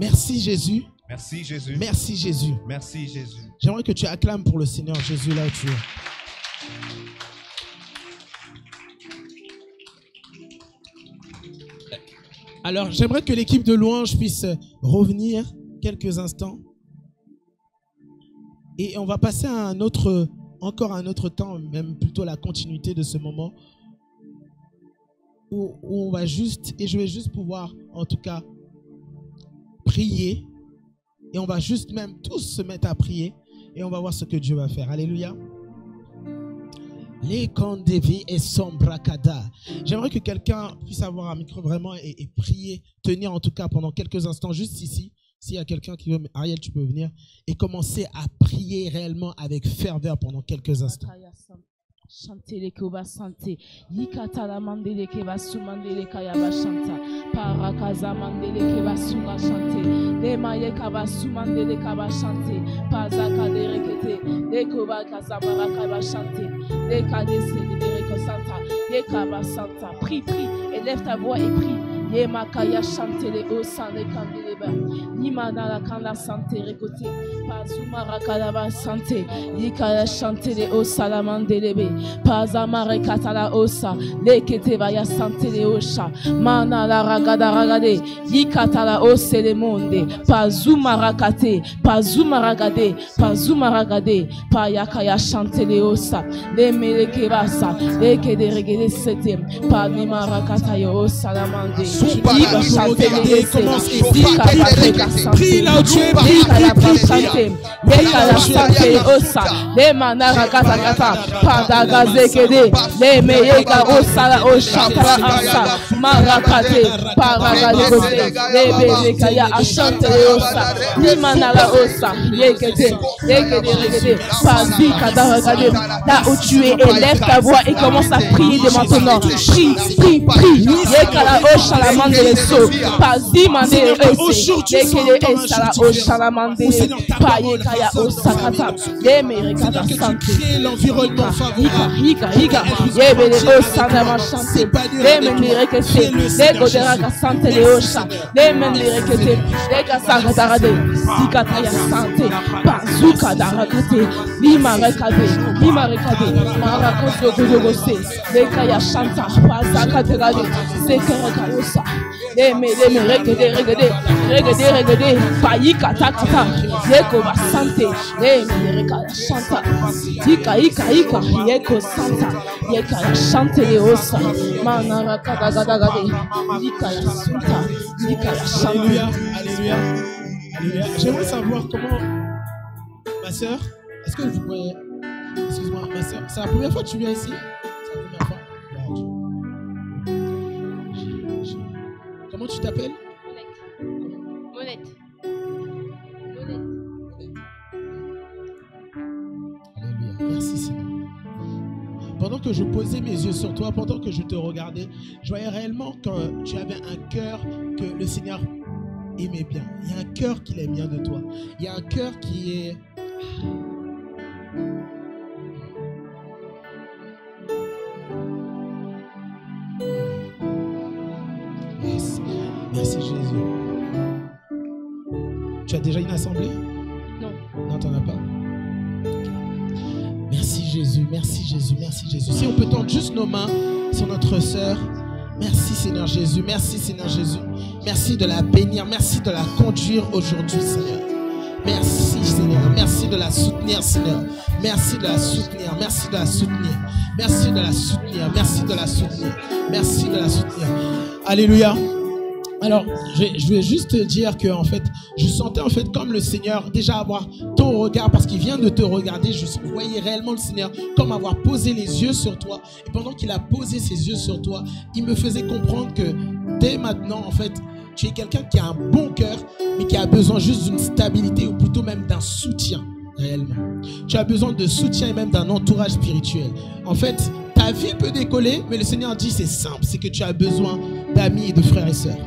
Merci Jésus. Merci Jésus. Merci Jésus. Merci Jésus. J'aimerais que tu acclames pour le Seigneur Jésus là où tu es. Alors, j'aimerais que l'équipe de louange puisse revenir quelques instants. Et on va passer à encore un autre temps, même plutôt la continuité de ce moment, où on va juste, et je vais juste pouvoir, en tout cas, prier. Et on va juste même tous se mettre à prier. Et on va voir ce que Dieu va faire. Alléluia. Les condevi et sombrakada. J'aimerais que quelqu'un puisse avoir un micro vraiment et prier, tenir en tout cas pendant quelques instants juste ici. S'il y a quelqu'un qui veut, Ariel, tu peux venir et commencer à prier réellement avec ferveur pendant quelques instants. Chantez koba santé yikata la mandele keba sumandele kaya ba chanta parakaza mandele keba suma chanté le maye kaba sumandele kaba chanté pazaka de rekete le koba kaza baraka ba chanté le kadese libéré ko santa ye kaba santa prie élève ta voix et prie ye makaya chanté le o san le kandele ba nimana la kanda santé récoté pazuma rakala ba santé yikaya chanté le o salamandele be Pazamare katala osa lekete vaya sante le osha mana la ragada ragade yikatala ose le monde pazuma rakate pazuma ragade payakaya chante le osa le meleke basa leke de regede sete panima rakata yo osa la mande yiba chante le ese Prie là où tu es, prie yekala sante osa le mana rakata kata padaga Zekede, les meyega osala oshantara ansa, marakate, paragade, les belekaya achante osa, limanala osa, yekede, pazi kadaragade, là où tu es, élève ta voix et commence à prier dès maintenant. Prie, yekala oshalamande les so, pazi mande ese, yekede esala oshalamande, payekaya osakata, les meyega créer l'environnement favorable. Higa, yebele osana machante, les menire que c'est, les godera sante les osha, les menire que c'est, les gasara darade, sikataya sante, bazuka darakate, limarekade, marakoso godogose, les kaya chanta, bazaka derade, sekere osa, les menire que des regede, faïka takata, yeko basante, les menire kaya chanta, hika, yeko santa, yekaya chante les osa, manara kadagade, yikaya sunta, yikaya chante. Alléluia. J'aimerais savoir comment, ma soeur, est-ce que vous pouvez, excuse-moi, ma soeur, c'est la première fois que tu viens ici? C'est la première fois? Comment tu t'appelles? Monette. Merci Seigneur. Pendant que je posais mes yeux sur toi, pendant que je te regardais, je voyais réellement que tu avais un cœur que le Seigneur aimait bien. Il y a un cœur qu'il aime bien de toi. Il y a un cœur qui est... Yes. Merci Jésus. Tu as déjà une assemblée? Non. Non, t'en as pas. Merci Jésus, merci Jésus, merci Jésus. Si on peut tendre juste nos mains sur notre sœur. Merci Seigneur Jésus, merci Seigneur Jésus. Merci de la bénir, merci de la conduire aujourd'hui Seigneur. Merci Seigneur, merci de la soutenir Seigneur. Merci de la soutenir, merci de la soutenir. Merci de la soutenir, merci de la soutenir. Merci de la soutenir. Alléluia. Alors, je vais juste te dire que en fait, je sentais en fait comme le Seigneur déjà avoir ton regard parce qu'il vient de te regarder. Je voyais réellement le Seigneur comme avoir posé les yeux sur toi. Et pendant qu'il a posé ses yeux sur toi, il me faisait comprendre que dès maintenant, en fait, tu es quelqu'un qui a un bon cœur, mais qui a besoin juste d'une stabilité ou plutôt même d'un soutien réellement. Tu as besoin de soutien et même d'un entourage spirituel. En fait, ta vie peut décoller, mais le Seigneur dit c'est simple, c'est que tu as besoin d'amis et de frères et sœurs.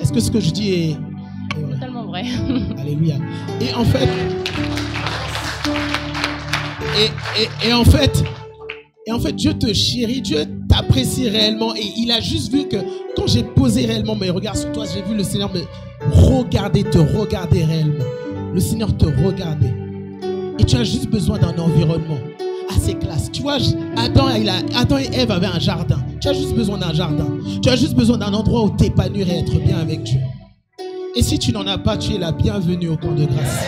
Est-ce que ce que je dis est vrai? Totalement vrai. Alléluia. Et en fait, et en fait, Dieu te chérit, Dieu t'apprécie réellement. Et il a juste vu que quand j'ai posé réellement mes regards sur toi, j'ai vu le Seigneur me regarder, te regarder réellement. Le Seigneur te regardait. Et tu as juste besoin d'un environnement assez classe. Tu vois, Adam et Ève avaient un jardin. Tu as juste besoin d'un jardin. Tu as juste besoin d'un endroit où t'épanouir et être bien avec Dieu. Et si tu n'en as pas, tu es la bienvenue au camp de grâce.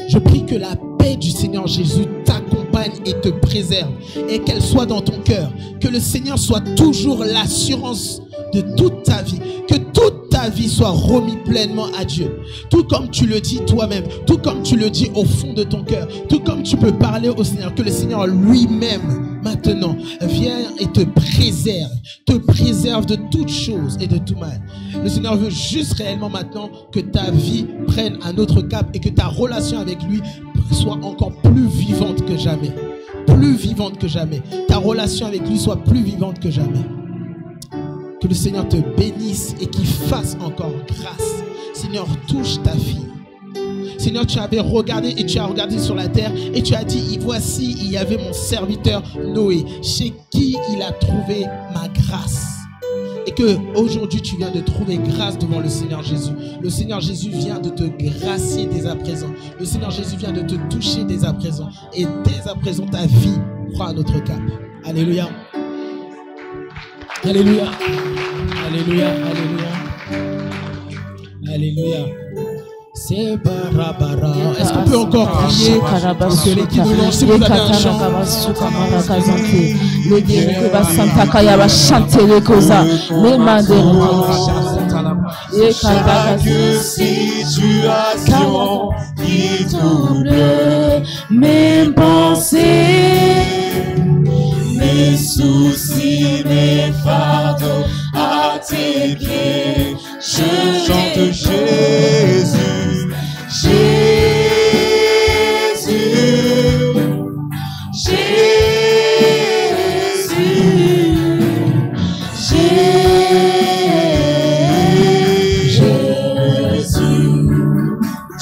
Je prie que la paix du Seigneur Jésus t'accompagne et te préserve et qu'elle soit dans ton cœur. Que le Seigneur soit toujours l'assurance de toute ta vie. Que toute ta vie soit remise pleinement à Dieu. Tout comme tu le dis toi-même, tout comme tu le dis au fond de ton cœur, tout comme tu peux parler au Seigneur, que le Seigneur lui-même maintenant vient et te préserve de toutes choses et de tout mal. Le Seigneur veut juste réellement maintenant que ta vie prenne un autre cap et que ta relation avec lui soit encore plus vivante que jamais. Plus vivante que jamais. Ta relation avec lui soit plus vivante que jamais. Que le Seigneur te bénisse et qu'il fasse encore grâce. Seigneur, touche ta fille. Seigneur, tu avais regardé et tu as regardé sur la terre et tu as dit, voici, il y avait mon serviteur Noé, chez qui il a trouvé ma grâce. Et que aujourd'hui tu viens de trouver grâce devant le Seigneur Jésus. Le Seigneur Jésus vient de te gracier dès à présent. Le Seigneur Jésus vient de te toucher dès à présent. Et dès à présent, ta vie prend un autre cap. Alléluia. Alléluia. Alléluia. Alléluia. Alléluia. C'est barabara. Est-ce qu'on peut encore prier parce que l'équipe de l'ange, si vous avez un chant. Le guéri que va Santa Kaya va chanter les causes. Les mains de Chaque situation qui trouble mes pensées, mes soucis, mes fardeaux à tes pieds. Je chante Jésus, Jésus, Jésus.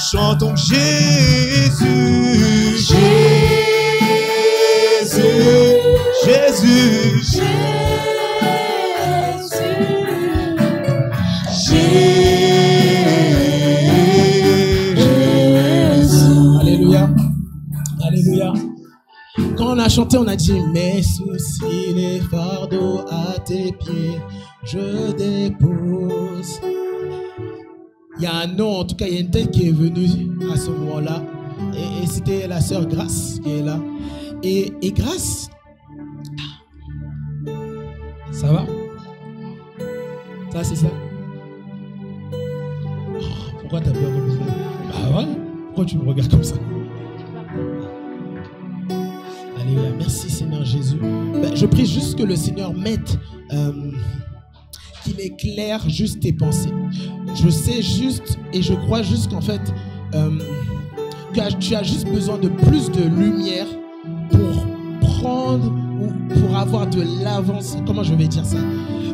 Chantons Jésus, Jésus, Jésus, Alléluia. Alléluia. Quand on a chanté, on a dit mes soucis, les fardeaux à tes pieds, je dépose. Il y a un nom, en tout cas, il y a une tête qui est venue à ce moment-là. Et c'était la sœur Grâce qui est là. Et Grâce, ça va? Ça, c'est ça? Oh, pourquoi t'as peur comme ça? Bah voilà. Pourquoi tu me regardes comme ça? Alléluia. Merci Seigneur Jésus. Ben, je prie juste que le Seigneur mette, qu'il éclaire juste tes pensées. je sais juste et je crois juste qu'en fait, que tu as juste besoin de plus de lumière pour prendre ou pour avoir de l'avance. Comment je vais dire ça?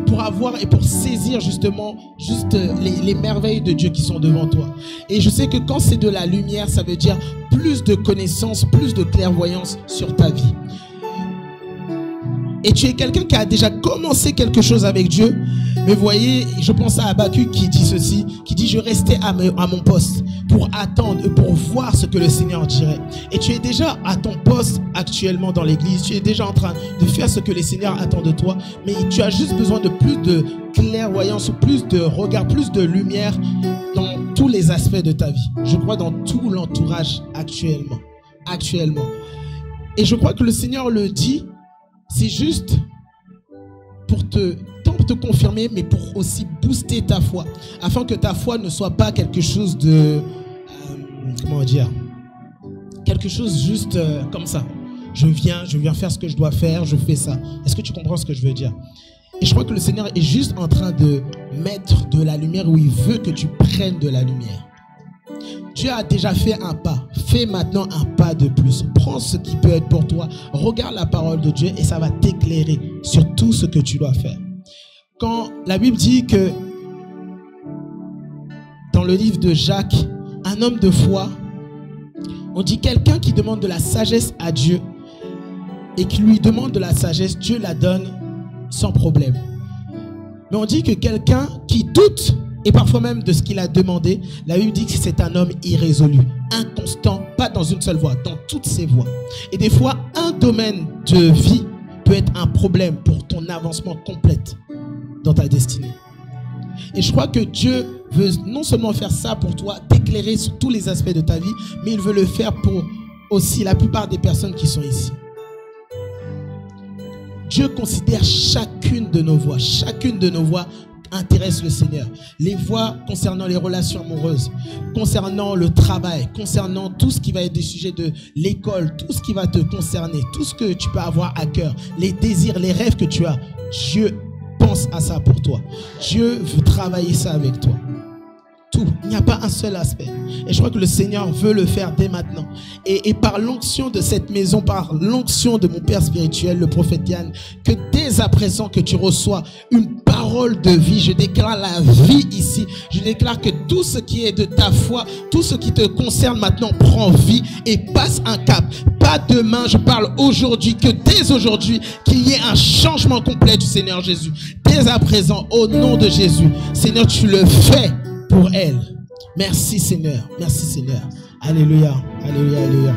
Pour avoir et pour saisir justement juste les merveilles de Dieu qui sont devant toi. Et je sais que quand c'est de la lumière, ça veut dire plus de connaissances, plus de clairvoyance sur ta vie. Et tu es quelqu'un qui a déjà commencé quelque chose avec Dieu. Mais vous voyez, je pense à Habakkuk qui dit ceci, qui dit: je restais à mon poste pour attendre, pour voir ce que le Seigneur dirait. Et tu es déjà à ton poste actuellement dans l'église, tu es déjà en train de faire ce que le Seigneur attend de toi, mais tu as juste besoin de plus de clairvoyance, plus de regard, plus de lumière dans tous les aspects de ta vie. Je crois dans tout l'entourage actuellement. Et je crois que le Seigneur le dit, c'est juste pour te confirmer, mais pour aussi booster ta foi, afin que ta foi ne soit pas quelque chose de comment dire, quelque chose juste comme ça. Je viens faire ce que je dois faire, je fais ça. Est-ce que tu comprends ce que je veux dire? Et je crois que le Seigneur est juste en train de mettre de la lumière où il veut que tu prennes de la lumière. Dieu a déjà fait un pas. Fais maintenant un pas de plus. Prends ce qui peut être pour toi. Regarde la parole de Dieu et ça va t'éclairer sur tout ce que tu dois faire. Quand la Bible dit que dans le livre de Jacques, un homme de foi, on dit quelqu'un qui demande de la sagesse à Dieu et qui lui demande de la sagesse, Dieu la donne sans problème. Mais on dit que quelqu'un qui doute, et parfois même de ce qu'il a demandé, la Bible dit que c'est un homme irrésolu, inconstant, pas dans une seule voie, dans toutes ses voies. Et des fois, un domaine de vie peut être un problème pour ton avancement complet dans ta destinée. Et je crois que Dieu veut non seulement faire ça pour toi, t'éclairer sur tous les aspects de ta vie, mais il veut le faire pour aussi la plupart des personnes qui sont ici. Dieu considère chacune de nos voies. Chacune de nos voies intéresse le Seigneur. Les voies concernant les relations amoureuses, concernant le travail, concernant tout ce qui va être des sujets de l'école, tout ce qui va te concerner, tout ce que tu peux avoir à cœur, les désirs, les rêves que tu as. Dieu pense à ça pour toi. Dieu veut travailler ça avec toi. Tout. Il n'y a pas un seul aspect. Et je crois que le Seigneur veut le faire dès maintenant. Et par l'onction de cette maison, par l'onction de mon Père spirituel, le prophète Yann, que dès à présent que tu reçois une parole de vie, je déclare la vie ici. Je déclare que tout ce qui est de ta foi, tout ce qui te concerne maintenant prend vie et passe un cap. Pas demain, je parle aujourd'hui, que dès aujourd'hui, qu'il y ait un changement complet du Seigneur Jésus. Dès à présent, au nom de Jésus, Seigneur, tu le fais pour elle. Merci Seigneur. Merci Seigneur. Alléluia. Alléluia. Alléluia.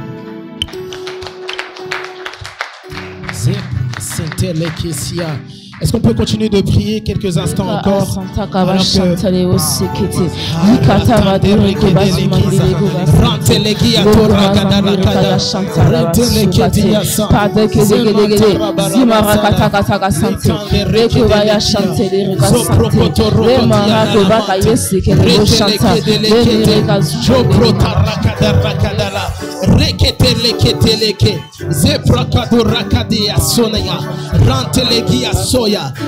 Est-ce qu'on peut continuer de prier quelques instants encore?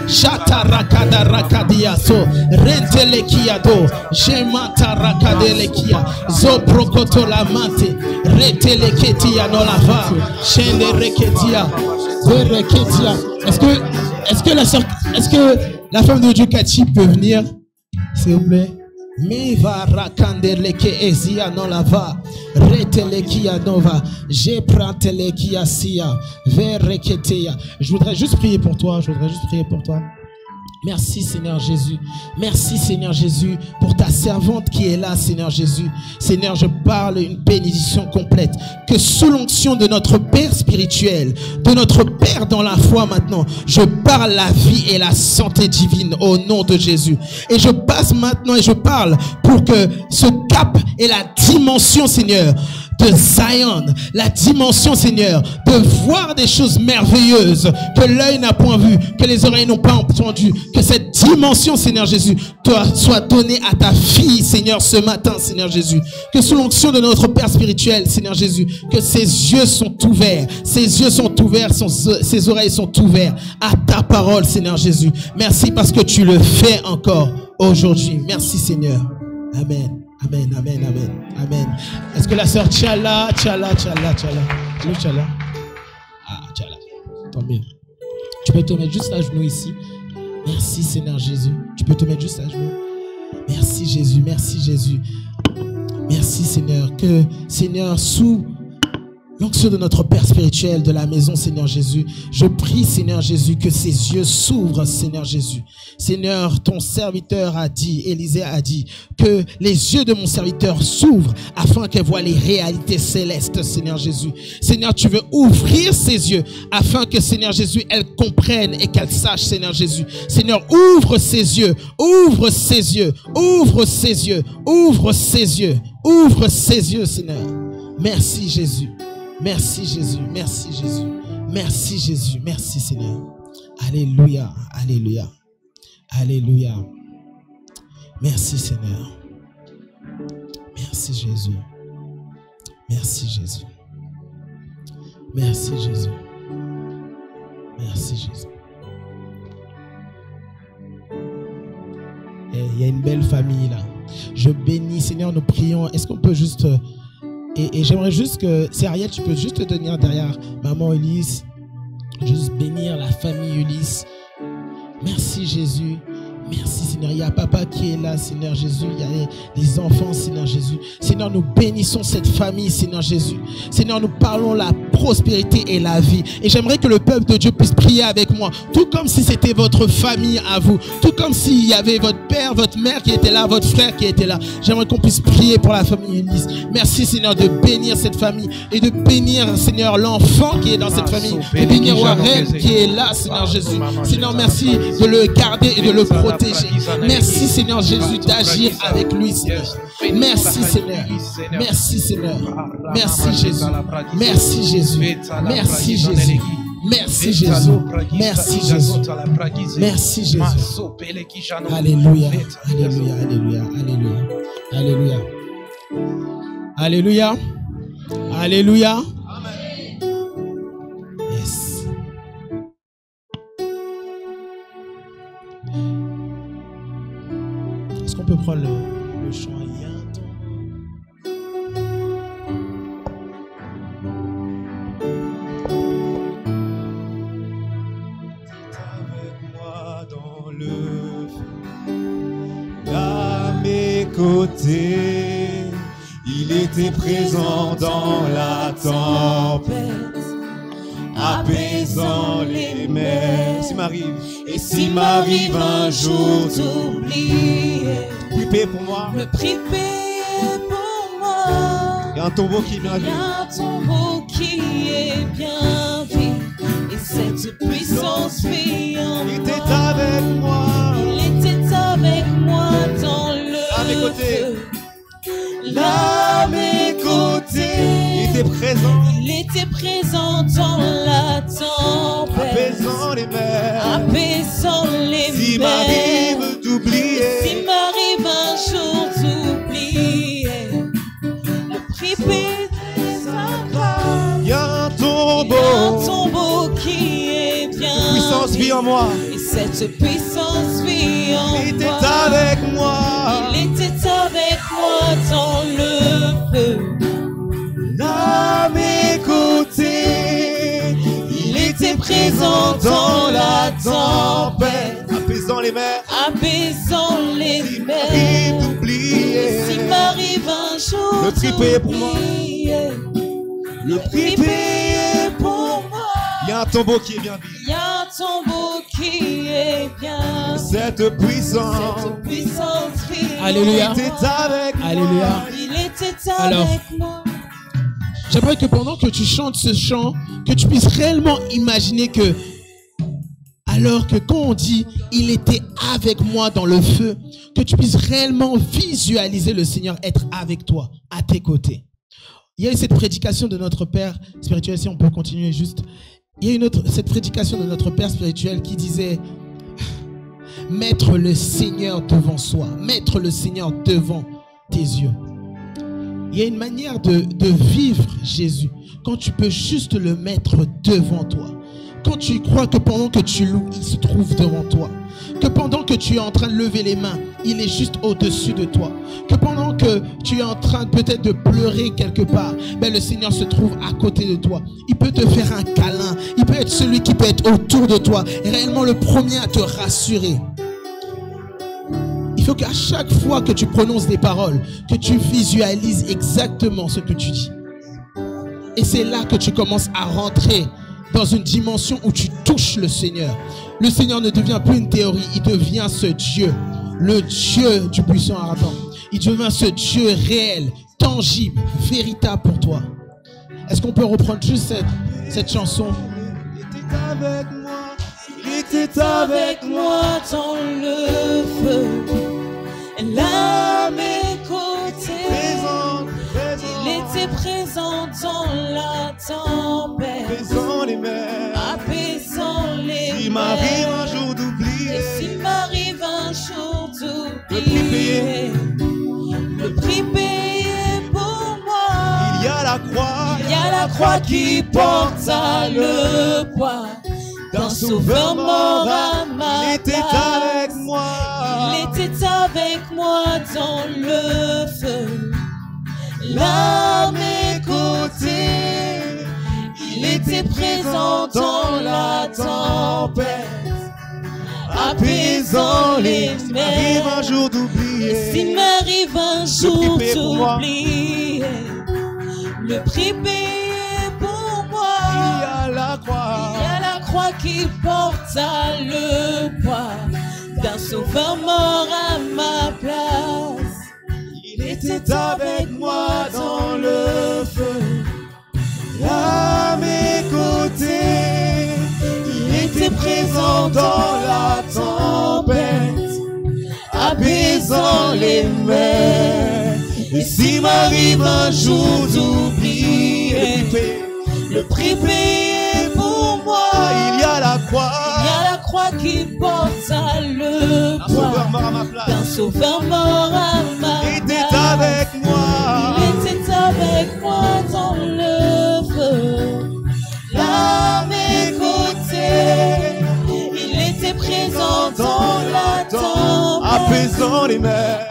Shata rakada rakadia so rentelekia do jemata rakadelekia zo prokoto la mante reteleketia no lava chende reketia reketia. Est-ce que la femme de Dieu Cathy peut venir s'il vous plaît? Miva rakandeleke ezia no lava retelekia nova je prantelekia sia vereketia. Je voudrais juste prier pour toi. Merci Seigneur Jésus. Merci Seigneur Jésus pour ta servante qui est là, Seigneur Jésus. Seigneur, je parle une bénédiction complète. Que sous l'onction de notre Père spirituel, de notre Père dans la foi maintenant, je parle la vie et la santé divine au nom de Jésus. Et je passe maintenant et je parle pour que ce cap et la dimension, Seigneur, de Zion, la dimension, Seigneur, de voir des choses merveilleuses que l'œil n'a point vu, que les oreilles n'ont pas entendu, que cette dimension, Seigneur Jésus, soit donnée à ta fille, Seigneur, ce matin, Seigneur Jésus. Que sous l'onction de notre Père spirituel, Seigneur Jésus, que ses yeux sont ouverts, ses yeux sont ouverts, ses oreilles sont ouvertes à ta parole, Seigneur Jésus. Merci parce que tu le fais encore aujourd'hui. Merci, Seigneur. Amen. Amen, amen, amen, amen. Est-ce que la sœur Tchala? Allô, Tchala? Ah, Tchala. Tant mieux. Tu peux te mettre juste à genoux ici. Merci, Seigneur Jésus. Tu peux te mettre juste à genoux. Merci, Jésus. Merci, Jésus. Merci, Seigneur. Que, Seigneur, sous l'onction de notre Père spirituel de la maison, Seigneur Jésus, je prie, Seigneur Jésus, que ses yeux s'ouvrent, Seigneur Jésus. Seigneur, ton serviteur a dit, Élisée a dit, que les yeux de mon serviteur s'ouvrent afin qu'elle voie les réalités célestes, Seigneur Jésus. Seigneur, tu veux ouvrir ses yeux afin que, Seigneur Jésus, elle comprenne et qu'elle sache, Seigneur Jésus. Seigneur, ouvre ses yeux, ouvre ses yeux, ouvre ses yeux, ouvre ses yeux, ouvre ses yeux, Seigneur. Merci, Jésus. Merci Jésus, merci Jésus, merci Jésus, merci Seigneur. Alléluia, alléluia, alléluia. Merci Seigneur. Merci Jésus. Merci Jésus. Merci Jésus. Merci Jésus. Et il y a une belle famille là. Je bénis Seigneur, nous prions. Est-ce qu'on peut juste... Et j'aimerais juste que, c'est Ariel, tu peux juste te tenir derrière maman Ulysse, juste bénir la famille Ulysse. Merci Jésus. Merci Seigneur, il y a papa qui est là, Seigneur Jésus, il y a les enfants, Seigneur Jésus. Seigneur, nous bénissons cette famille, Seigneur Jésus. Seigneur, nous parlons la prospérité et la vie. Et j'aimerais que le peuple de Dieu puisse prier avec moi, tout comme si c'était votre famille à vous, tout comme s'il y avait votre père, votre mère qui était là, votre frère qui était là. J'aimerais qu'on puisse prier pour la famille Ulysse. Merci Seigneur de bénir cette famille et de bénir, Seigneur, l'enfant qui est dans cette famille, de bénir Warren qui est là, Seigneur Jésus. Seigneur, merci de le garder et de le protéger. Merci Seigneur Jésus d'agir avec lui, Seigneur. Merci Seigneur. Merci Seigneur. Merci Jésus. Merci Jésus. Merci Jésus. Merci Jésus. Merci Jésus. Merci Jésus. Alléluia. Alléluia. Alléluia. Alléluia. Alléluia. Alléluia. Yes. Est-ce qu'on peut prendre le chant? Côté, il était présent dans la tempête, apaisant les mers. Et s'il m'arrive un jour d'oublier, priez pour moi. Me priez pour moi. Il y a un tombeau qui est bien vide. Il y a un tombeau qui est bien vide. Et cette puissance vit en moi. Il était avec moi. Il était avec moi dans le là à mes côtés, il était présent. Il était présent dans la tempête, apaisant les mers, apaisant les mers. S'il m'arrive d'oublier, s'il m'arrive un jour d'oublier, le privé de sa part. Il y a un tombeau qui est bien. Cette puissance vit en moi. Et cette puissance vit en moi. Il était avec moi. Il était avec moi dans le feu. Là à mes côtés, il était présent dans la tempête, apaisant les mers, apaisant les mers. S'il m'arrive un jour, le prix payé pour moi. Le prix payé pour moi. Il y a un tombeau qui est bien vide. Il y a un tombeau qui est bien. Cette puissance vit. Alléluia. Il était avec Alléluia. moi. Il était avec moi. J'aimerais que pendant que tu chantes ce chant, que tu puisses réellement imaginer que, alors que quand on dit « il était avec moi dans le feu », que tu puisses réellement visualiser le Seigneur être avec toi, à tes côtés. Il y a eu cette prédication de notre Père spirituel, si on peut continuer juste. Il y a eu cette prédication de notre Père spirituel qui disait mettre le Seigneur devant soi, mettre le Seigneur devant tes yeux. Il y a une manière de vivre Jésus quand tu peux juste le mettre devant toi. Quand tu crois que pendant que tu loues, il se trouve devant toi. Que pendant que tu es en train de lever les mains, il est juste au-dessus de toi. Que pendant que tu es en train peut-être de pleurer quelque part, ben le Seigneur se trouve à côté de toi. Il peut te faire un câlin. Il peut être celui qui peut être autour de toi. Et réellement le premier à te rassurer. Il faut qu'à chaque fois que tu prononces des paroles, que tu visualises exactement ce que tu dis. Et c'est là que tu commences à rentrer dans une dimension où tu touches le Seigneur. Le Seigneur ne devient plus une théorie, il devient ce Dieu, le Dieu du puissant ardent. Il devient ce Dieu réel, tangible, véritable pour toi. Est-ce qu'on peut reprendre juste cette chanson? Il était avec moi dans le feu, là à mes côtés. Il était présent dans la tempête, Apaisant les mers. apaisant les S'il mers. m'arrive un jour d'oublier, Et s'il m'arrive un jour le prix payé, d'oublier, le prix payé pour moi, il y a la croix, il y a la croix qui porta le poids d'un sauveur mort à ma il était place. avec moi. Il était avec moi dans le feu, là à mes côtés. Il était présent dans la tempête, apaisant les S'il m'arrive mers. un jour Et d'oublier, s'il m'arrive un jour prix payé pour moi. d'oublier, le prix payé pour il moi, y a la croix. il y a la croix qui porta le poids d'un sauveur mort à ma place. Il était avec moi dans le feu, là à mes côtés. Il était présent dans la tempête, apaisant les mers. Et s'il m'arrive un jour d'oublier, Le prix payé pour moi, il y a la croix. il y a la croix qui porta le Un sauveur poids mort à ma place. d'un sauveur mort à ma Il était place. avec moi. Il était avec moi dans le feu, là à mes côtés. Il était présent dans la tempête, Apaisant les mers.